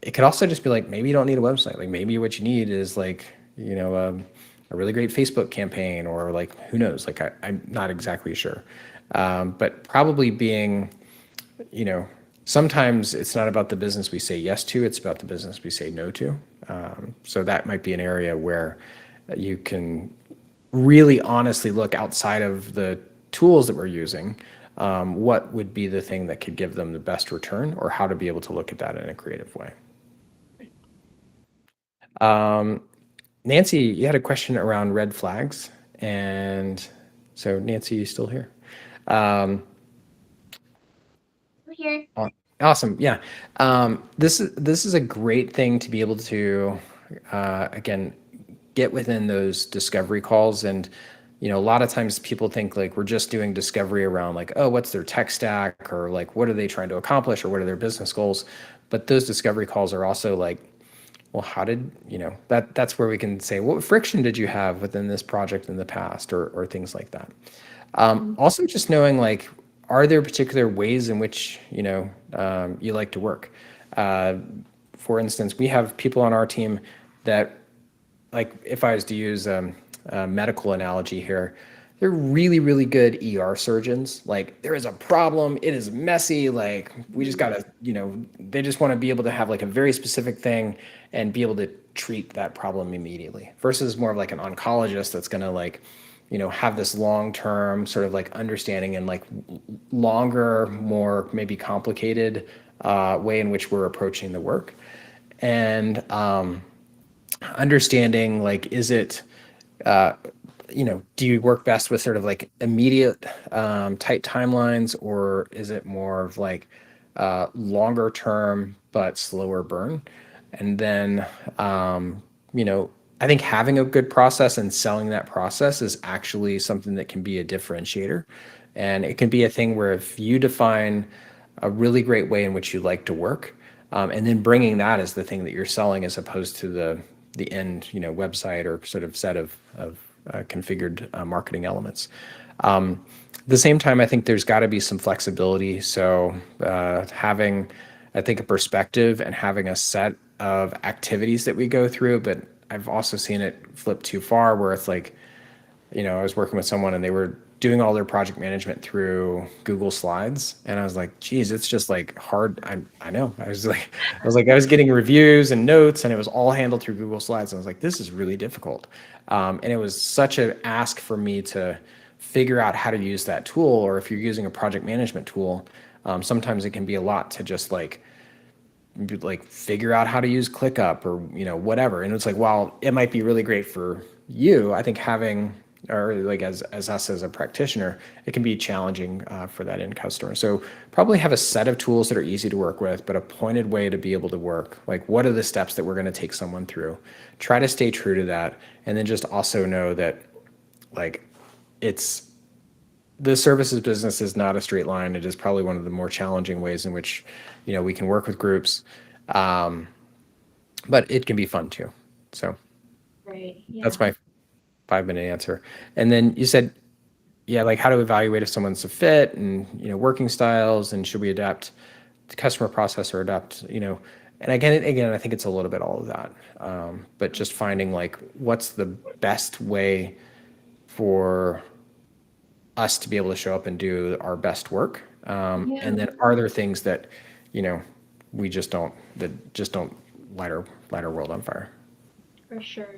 It could also just be like, maybe you don't need a website. Like maybe what you need is like, a really great Facebook campaign, or like, who knows? Like I'm not exactly sure. But probably being, sometimes it's not about the business we say yes to, it's about the business we say no to. So that might be an area where you can really honestly look outside of the tools that we're using. What would be the thing that could give them the best return, or how to be able to look at that in a creative way. Nancy, you had a question around red flags, and so Nancy, you still here?
We're here.
Awesome. Yeah. This is a great thing to be able to, again, get within those discovery calls. And, a lot of times people think like we're just doing discovery around like, oh, what's their tech stack, or like, what are they trying to accomplish, or what are their business goals? But those discovery calls are also like, well, how did, that's where we can say, what friction did you have within this project in the past, or things like that. Also just knowing like, are there particular ways in which, you like to work? For instance, we have people on our team that, like, if I was to use a medical analogy here, they're really, really good ER surgeons. Like, there is a problem, it is messy, like, we just gotta, they just wanna be able to have like a very specific thing and be able to treat that problem immediately, versus more of like an oncologist that's gonna like, have this long-term sort of like understanding and like longer, more maybe complicated way in which we're approaching the work. And understanding like, is it, do you work best with sort of like immediate tight timelines, or is it more of like longer term but slower burn? And then, I think having a good process and selling that process is actually something that can be a differentiator. And it can be a thing where if you define a really great way in which you like to work, and then bringing that as the thing that you're selling, as opposed to the end, website or sort of set of configured marketing elements. At the same time, I think there's got to be some flexibility. So having, I think, a perspective and having a set of activities that we go through, but I've also seen it flip too far where it's like, I was working with someone and they were doing all their project management through Google Slides. And I was like, geez, it's just like hard. I know. I was getting reviews and notes, and it was all handled through Google Slides. And I was like, this is really difficult. And it was such an ask for me to figure out how to use that tool. Or if you're using a project management tool, sometimes it can be a lot to just like figure out how to use ClickUp or, whatever. And it's like, while it might be really great for you, I think having, or like as us as a practitioner, it can be challenging for that end customer. So probably have a set of tools that are easy to work with, but a pointed way to be able to work. Like, what are the steps that we're going to take someone through? Try to stay true to that. And then just also know that like the services business is not a straight line. It is probably one of the more challenging ways in which, we can work with groups. But it can be fun too. So.
Right. Yeah.
That's my 5-minute answer. And then you said, yeah, like how to evaluate if someone's a fit and, working styles and should we adapt the customer process or adapt, and again, I think it's a little bit all of that. But just finding like what's the best way for us to be able to show up and do our best work. And then are there things that, we just don't light our world on fire?
For sure.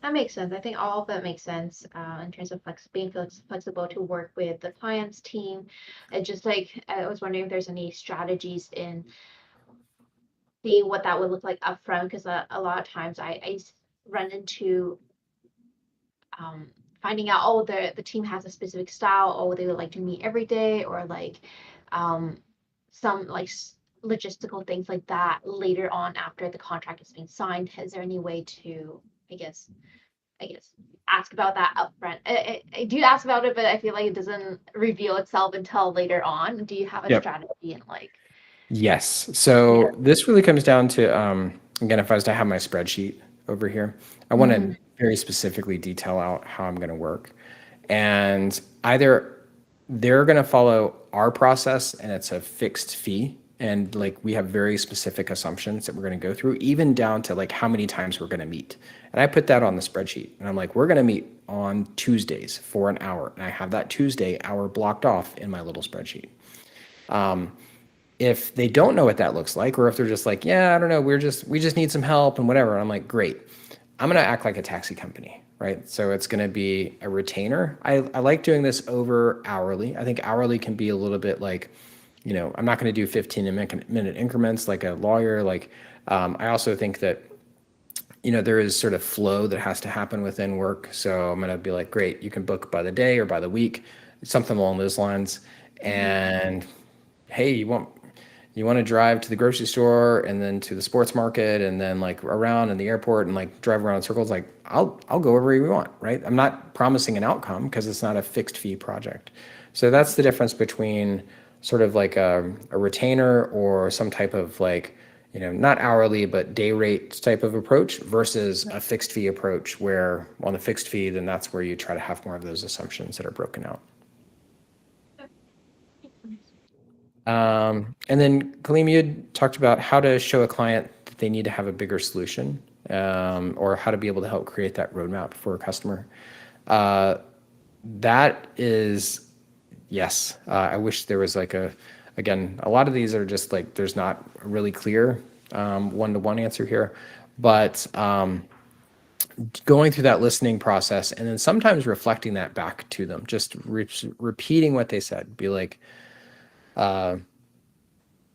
That makes sense. I think all of that makes sense in terms of being flexible to work with the client's team. And just like I was wondering if there's any strategies in seeing what that would look like upfront, because a lot of times I run into finding out, oh, the team has a specific style, or they would like to meet every day, or like some like logistical things like that later on after the contract is being signed. Is there any way to, I guess, ask about that upfront? I do ask about it, but I feel like it doesn't reveal itself until later on. Do you have a
Yep.
strategy in like?
Yes. So this really comes down to, again, if I was to have my spreadsheet over here, I want to very specifically detail out how I'm going to work. And either they're going to follow our process and it's a fixed fee. And like we have very specific assumptions that we're going to go through, even down to like how many times we're going to meet. And I put that on the spreadsheet. And I'm like, we're going to meet on Tuesdays for an hour. And I have that Tuesday hour blocked off in my little spreadsheet. If they don't know what that looks like, or if they're just like, yeah, I don't know, we just need some help and whatever. I'm like, great. I'm going to act like a taxi company, right? So it's going to be a retainer. I like doing this over hourly. I think hourly can be a little bit like, I'm not going to do 15-minute increments like a lawyer. Like, I also think that, there is sort of flow that has to happen within work. So I'm going to be like, great, you can book by the day or by the week, something along those lines. And hey, you want to drive to the grocery store and then to the sports market and then like around in the airport and like drive around in circles, like I'll go wherever you want, right? I'm not promising an outcome because it's not a fixed fee project. So that's the difference between sort of like a retainer or some type of like, not hourly, but day rate type of approach versus a fixed fee approach where on the fixed fee, then that's where you try to have more of those assumptions that are broken out. And then Kaleem, you had talked about how to show a client that they need to have a bigger solution, or how to be able to help create that roadmap for a customer. That is, yes. I wish there was like again, a lot of these are just like, there's not a really clear one-to-one answer here, but going through that listening process and then sometimes reflecting that back to them, just repeating what they said, be like,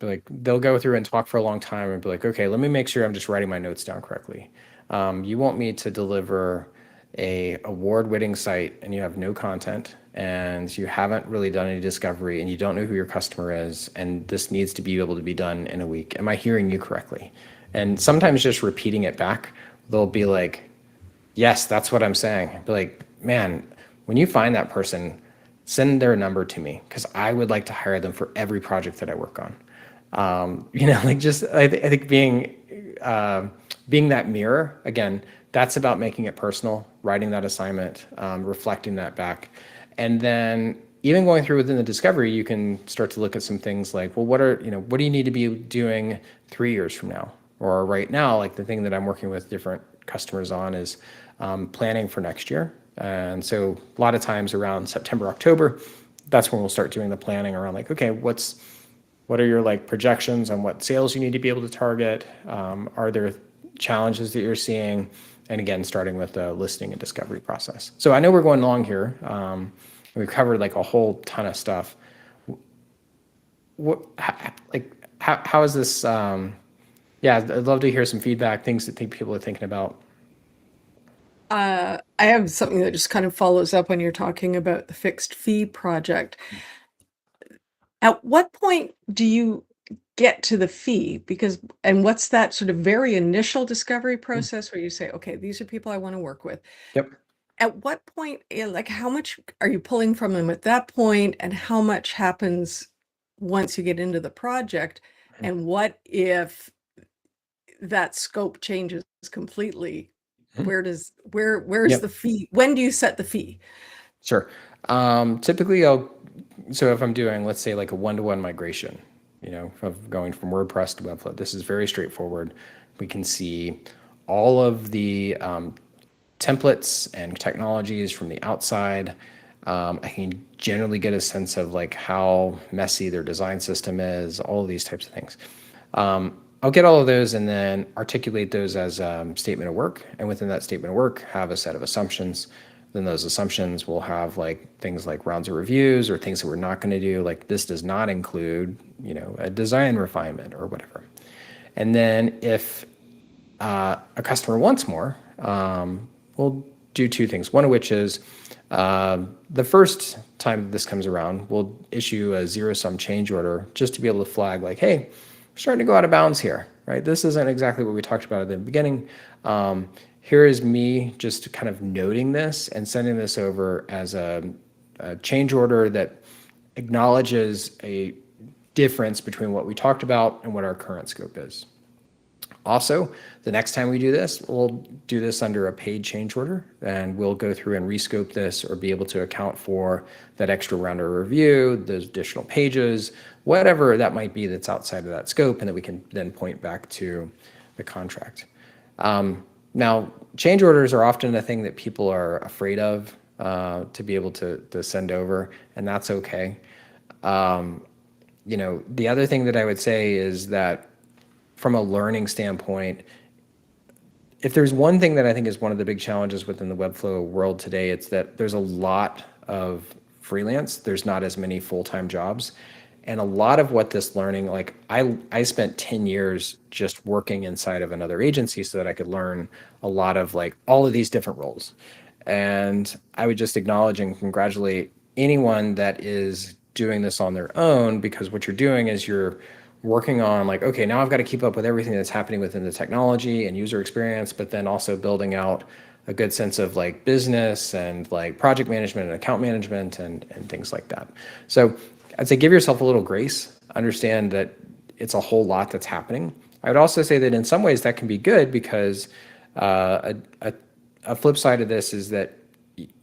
they'll go through and talk for a long time and be like, okay, let me make sure I'm just writing my notes down correctly. You want me to deliver a award-winning site and you have no content and you haven't really done any discovery and you don't know who your customer is, and this needs to be able to be done in a week. Am I hearing you correctly? And sometimes just repeating it back, they'll be like, yes, that's what I'm saying. I'd be like, man, when you find that person, send their number to me because I would like to hire them for every project that I work on. Like just I think being that mirror, again, that's about making it personal, writing that assignment, reflecting that back. And then even going through within the discovery, you can start to look at some things like, well, what do you need to be doing 3 years from now? Or right now, like the thing that I'm working with different customers on is planning for next year. And so a lot of times around September, October, that's when we'll start doing the planning around like, okay, what are your like projections on what sales you need to be able to target? Are there challenges that you're seeing? And again, starting with the listening and discovery process. So I know we're going long here. We've covered like a whole ton of stuff. How is this? Yeah, I'd love to hear some feedback, things that people are thinking about.
I have something that just kind of follows up when you're talking about the fixed fee project. At what point do you get to the fee? And what's that sort of very initial discovery process where you say, okay, these are people I want to work with.
Yep.
At what point, like how much are you pulling from them at that point, and how much happens once you get into the project? And what if that scope changes completely Where's
Yep.
the fee? When do you set the fee?
Sure. Typically, so if I'm doing, let's say, like a one-to-one migration, of going from WordPress to Webflow, this is very straightforward. We can see all of the templates and technologies from the outside. I can generally get a sense of like how messy their design system is, all of these types of things. I'll get all of those and then articulate those as a statement of work. And within that statement of work, have a set of assumptions. Then those assumptions will have like things like rounds of reviews or things that we're not going to do. Like this does not include, a design refinement or whatever. And then if a customer wants more, we'll do two things. One of which is the first time this comes around, we'll issue a zero-sum change order just to be able to flag like, hey, we're starting to go out of bounds here, right? This isn't exactly what we talked about at the beginning. Here is me just kind of noting this and sending this over as a change order that acknowledges a difference between what we talked about and what our current scope is. Also, the next time we do this, we'll do this under a paid change order, and we'll go through and rescope this or be able to account for that extra round of review, those additional pages, whatever that might be that's outside of that scope, and that we can then point back to the contract. Now, change orders are often a thing that people are afraid of to be able to send over, and that's okay. The other thing that I would say is that from a learning standpoint, if there's one thing that I think is one of the big challenges within the Webflow world today, it's that there's a lot of freelance. There's not as many full-time jobs. And a lot of what this learning, like I spent 10 years just working inside of another agency so that I could learn a lot of like all of these different roles. And I would just acknowledge and congratulate anyone that is doing this on their own, because what you're doing is you're working on like, okay, now I've got to keep up with everything that's happening within the technology and user experience, but then also building out a good sense of like business and like project management and account management and things like that. So I'd say give yourself a little grace, understand that it's a whole lot that's happening. I would also say that in some ways that can be good, because a flip side of this is that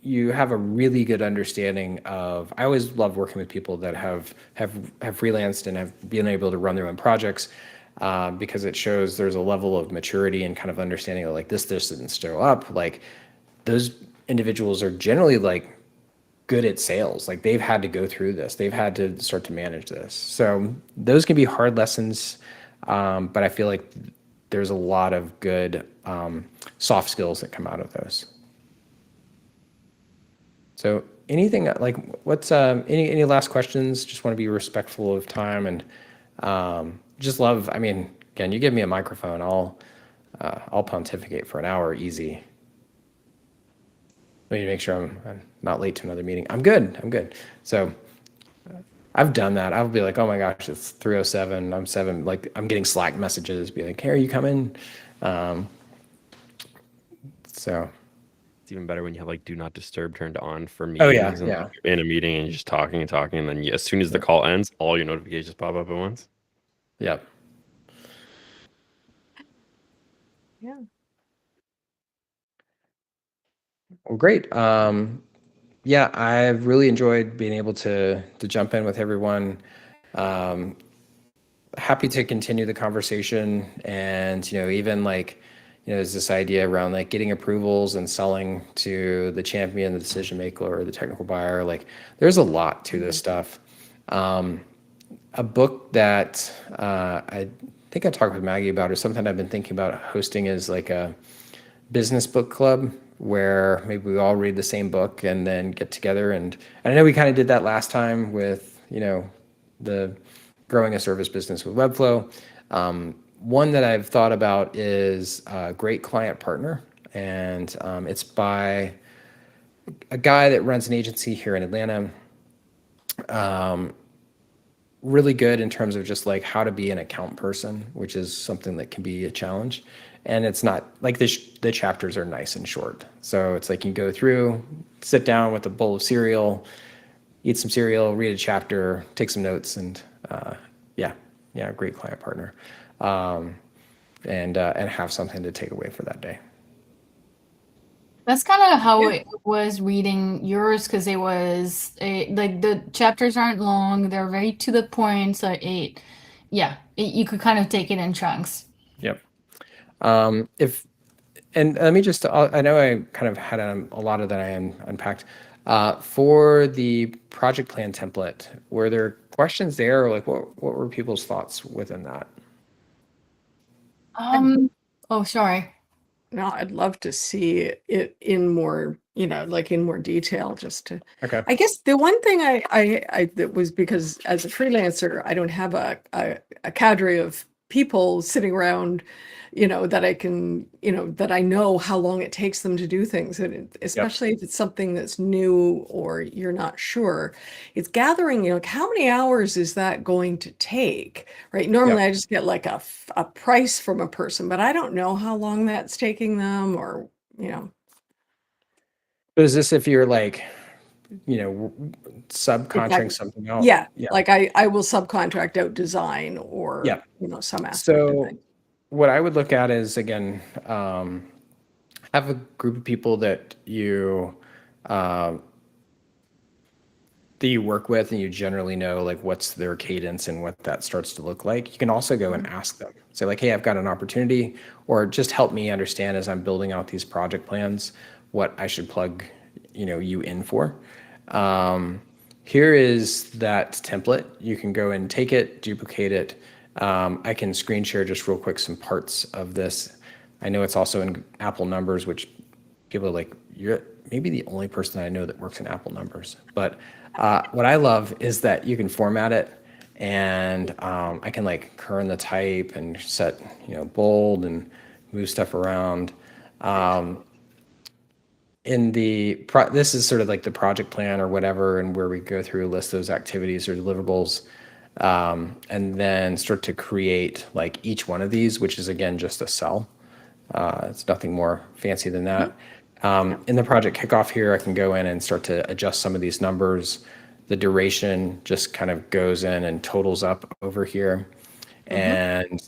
you have a really good understanding of, I always love working with people that have freelanced and have been able to run their own projects, because it shows there's a level of maturity and kind of understanding of like this didn't show up. Like those individuals are generally like good at sales. Like they've had to go through this. They've had to start to manage this. So those can be hard lessons, but I feel like there's a lot of good soft skills that come out of those. So anything like what's any last questions? Just want to be respectful of time and just love. I mean, again, you give me a microphone, I'll pontificate for an hour easy. I need to make sure I'm not late to another meeting. I'm good. So I've done that. I'll be like, oh my gosh, it's 3:07. I'm 7. Like I'm getting Slack messages, be like, hey, are you coming? So.
It's even better when you have like do not disturb turned on for meetings.
Oh yeah,
and
yeah.
like, you're in a meeting and you're just talking, and then as soon as the call ends, all your notifications pop up at once.
Yep.
Yeah.
Well, great. Yeah, I've really enjoyed being able to jump in with everyone. Happy to continue the conversation, and even like there's this idea around like getting approvals and selling to the champion, the decision maker, or the technical buyer. Like there's a lot to this stuff. A book that I think I talked with Maggie about, or something I've been thinking about hosting, is like a business book club where maybe we all read the same book and then get together. And I know we kind of did that last time with the growing a service business with Webflow. One that I've thought about is Great Client Partner, and it's by a guy that runs an agency here in Atlanta. Really good in terms of just like how to be an account person, which is something that can be a challenge. And it's not like the chapters are nice and short. So it's like you go through, sit down with a bowl of cereal, eat some cereal, read a chapter, take some notes, and Great Client Partner. And have something to take away for that day.
That's kind of how it was reading yours, because it was like the chapters aren't long; they're very to the point. So you could kind of take it in chunks.
Yep. If and let me just, I know I kind of had a lot of that I unpacked. For the project plan template, were there questions there, or like what were people's thoughts within that?
Oh, sorry.
No, I'd love to see it in more, like in more detail, just to,
Okay.
I guess the one thing that was because as a freelancer, I don't have a cadre of people sitting around, that I can, that I know how long it takes them to do things. And especially if it's something that's new or you're not sure, it's gathering, like how many hours is that going to take, right? Normally I just get like a price from a person, but I don't know how long that's taking them or,
But is this if you're like, subcontracting
Exactly.
something out?
Yeah, like I will subcontract out design or,
Yeah.
some aspect of
So
things.
what I would look at is, again, have a group of people that you work with, and you generally know like what's their cadence and what that starts to look like. You can also go and ask them, say like, hey, I've got an opportunity, or just help me understand as I'm building out these project plans what I should plug you in for. Here is that template. You can go and take it, duplicate it. I can screen share just real quick some parts of this. I know it's also in Apple numbers, which people are like, you're maybe the only person I know that works in Apple numbers. But what I love is that you can format it, and I can like kern the type and set, bold and move stuff around. This is sort of like the project plan or whatever, and where we go through, list those activities or deliverables, and then start to create like each one of these, which is again just a cell. It's nothing more fancy than that. In the project kickoff here, I can go in and start to adjust some of these numbers. The duration just kind of goes in and totals up over here. And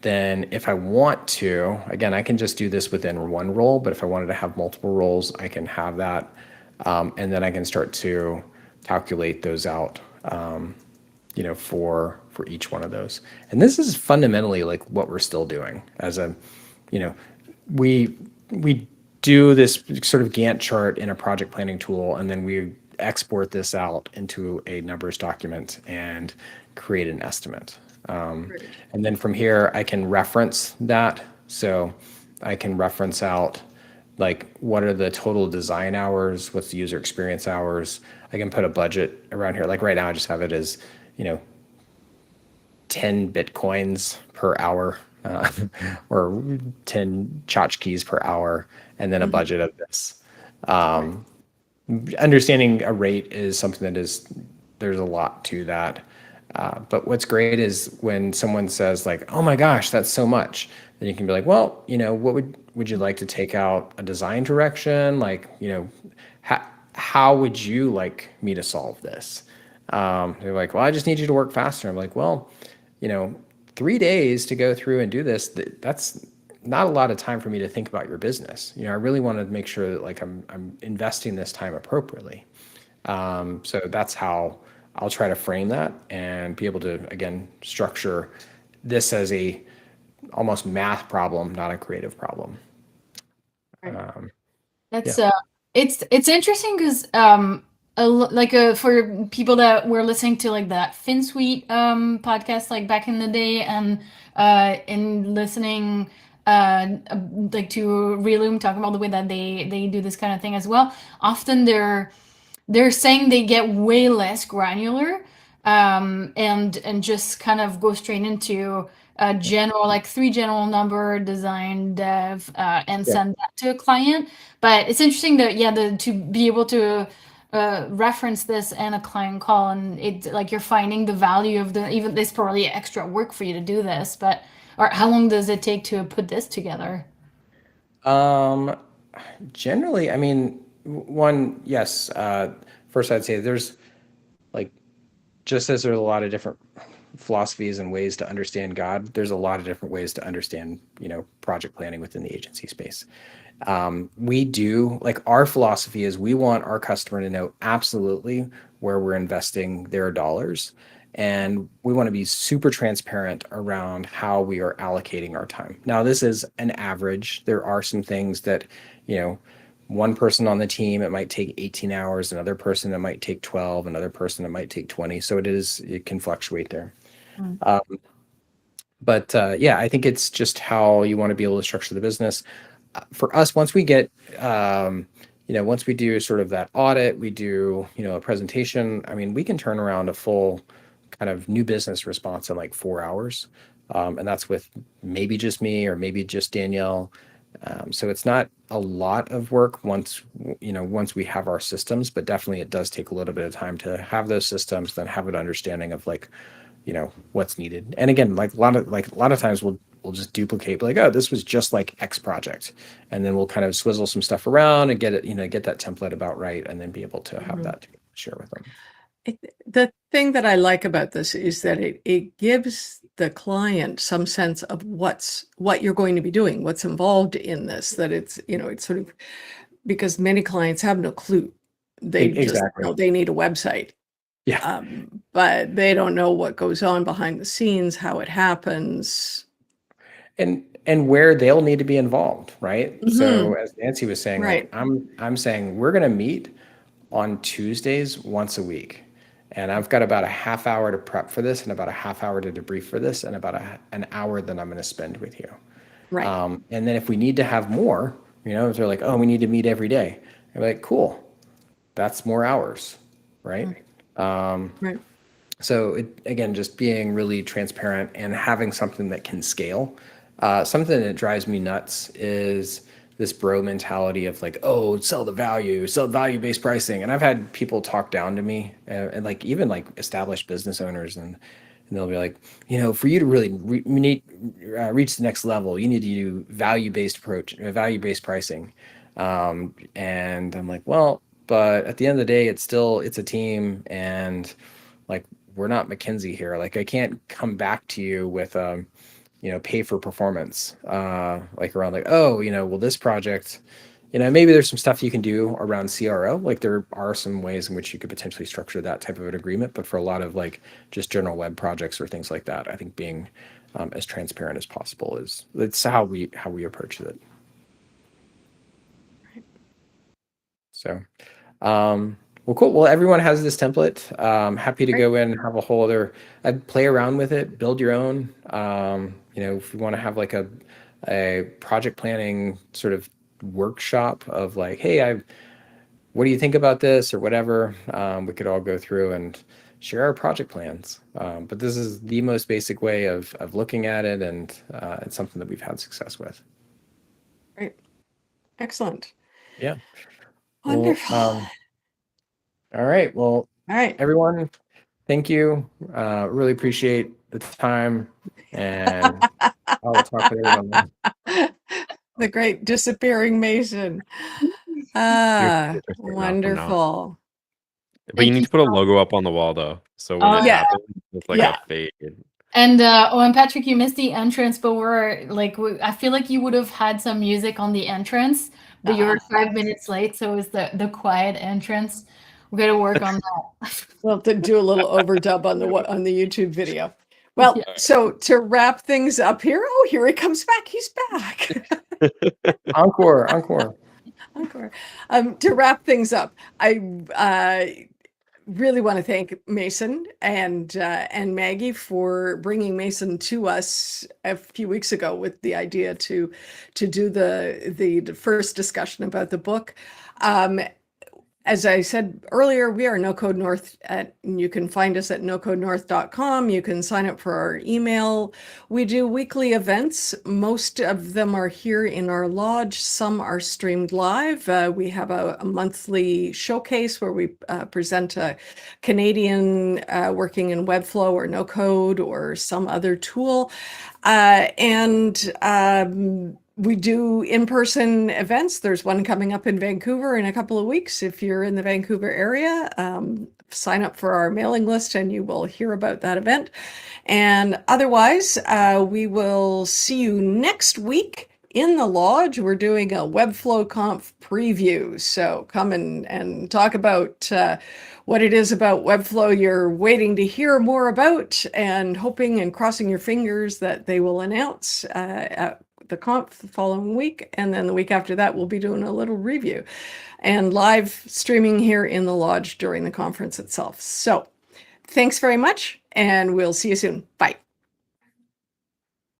then if I want to, again, I can just do this within one role, but if I wanted to have multiple roles, I can have that. And then I can start to calculate those out, for each one of those. And this is fundamentally like what we're still doing as a, we do this sort of Gantt chart in a project planning tool, and then we export this out into a numbers document and create an estimate. And then from here, I can reference that. So I can reference out like what are the total design hours, what's the user experience hours. I can put a budget around here. Like right now, I just have it as, 10 Bitcoins per hour, or 10 tchotchkes per hour, and then a budget of this. Understanding a rate is something that there's a lot to that. But what's great is when someone says like, oh my gosh, that's so much, then you can be like, well, what would you like to take out a design direction? Like, how would you like me to solve this? They're like, well, I just need you to work faster. I'm like, well, 3 days to go through and do this, that's not a lot of time for me to think about your business. I really want to make sure that like I'm investing this time appropriately. So that's how I'll try to frame that and be able to, again, structure this as a almost math problem, not a creative problem.
That's it's interesting because for people that were listening to like that FinSuite podcast like back in the day, and in listening like to Reloom talk about the way that they do this kind of thing as well, often they're saying they get way less granular, and just kind of go straight into a general, like 3 general number, design, dev, and send that to a client. But it's interesting that to be able to reference this in a client call, and it's like you're finding the value of even there's probably extra work for you to do this, or how long does it take to put this together?
Generally, I mean, yes. First, I'd say there's like, just as there's a lot of different philosophies and ways to understand God, there's a lot of different ways to understand, project planning within the agency space. We do, like, our philosophy is we want our customer to know absolutely where we're investing their dollars. And we want to be super transparent around how we are allocating our time. Now, this is an average. There are some things that, one person on the team, it might take 18 hours, another person, it might take 12, another person, it might take 20. So it can fluctuate there. But yeah, I think it's just how you want to be able to structure the business. For us, once we get, once we do sort of that audit, we do, a presentation. I mean, we can turn around a full kind of new business response in like 4 hours. And that's with maybe just me or maybe just Danielle. So it's not a lot of work once we have our systems, but definitely it does take a little bit of time to have those systems, then have an understanding of like, what's needed. And again, like a lot of times we'll just duplicate, like, oh, this was just like X project, and then we'll kind of swizzle some stuff around and get it, get that template about right, and then be able to have that to share with them.
The thing that I like about this is that it gives the client some sense of what you're going to be doing, what's involved in this, that it's sort of, because many clients have no clue. They just know they need a website.
Yeah.
But they don't know what goes on behind the scenes, how it happens.
And where they'll need to be involved, right? So as Nancy was saying,
Right.
like, I'm saying we're going to meet on Tuesdays once a week. And I've got about a half hour to prep for this and about a half hour to debrief for this and about an hour that I'm going to spend with you.
Right.
And then if we need to have more, if they're like, oh, we need to meet every day, I'm like, cool, that's more hours, right?
Right.
So again, just being really transparent and having something that can scale. Something that drives me nuts is this bro mentality of like, oh, sell value-based pricing. And I've had people talk down to me and like even like established business owners, and they'll be like, for you to really reach the next level, you need to do value-based pricing. And I'm like, well, but at the end of the day, it's a team, and like, we're not McKinsey here. Like, I can't come back to you with pay for performance, like around like, oh, well, this project, maybe there's some stuff you can do around CRO. Like, there are some ways in which you could potentially structure that type of an agreement, but for a lot of like just general web projects or things like that, I think being as transparent as possible it's how we approach it. So, well, cool. Well, everyone has this template. Happy to go in and have a whole other, I'd play around with it, build your own. If you want to have like a project planning sort of workshop of like, hey, what do you think about this or whatever? We could all go through and share our project plans. But this is the most basic way of looking at it, and it's something that we've had success with.
Great. Excellent.
Yeah.
Wonderful.
All right. Well,
All right.
everyone, thank you. Really appreciate the time, and I'll talk to everyone.
The great disappearing Mason. Wonderful.
But you need to put a logo up on the wall though, so when it happens, it's like a fade.
And and Patrick, you missed the entrance, but we're like, I feel like you would have had some music on the entrance, but you were 5 minutes late, so it was the quiet entrance. We got to work on that.
We'll have to do a little overdub on the YouTube video. Well, so to wrap things up here, here he comes back. He's back.
Encore.
To wrap things up, I really want to thank Mason and Maggie for bringing Mason to us a few weeks ago with the idea to do the first discussion about the book. As I said earlier, we are No Code North. You can find us at nocodenorth.com. You can sign up for our email. We do weekly events. Most of them are here in our lodge. Some are streamed live. We have a monthly showcase where we present a Canadian working in Webflow or No Code or some other tool. We do in-person events. There's one coming up in Vancouver in a couple of weeks. If you're in the Vancouver area, sign up for our mailing list and you will hear about that event. And otherwise, we will see you next week in the lodge, we're doing a Webflow Conf preview. So come and talk about what it is about Webflow you're waiting to hear more about, and hoping and crossing your fingers that they will announce at the conf the following week. And then the week after that, we'll be doing a little review and live streaming here in the lodge during the conference itself. So thanks very much, and we'll see you soon. Bye.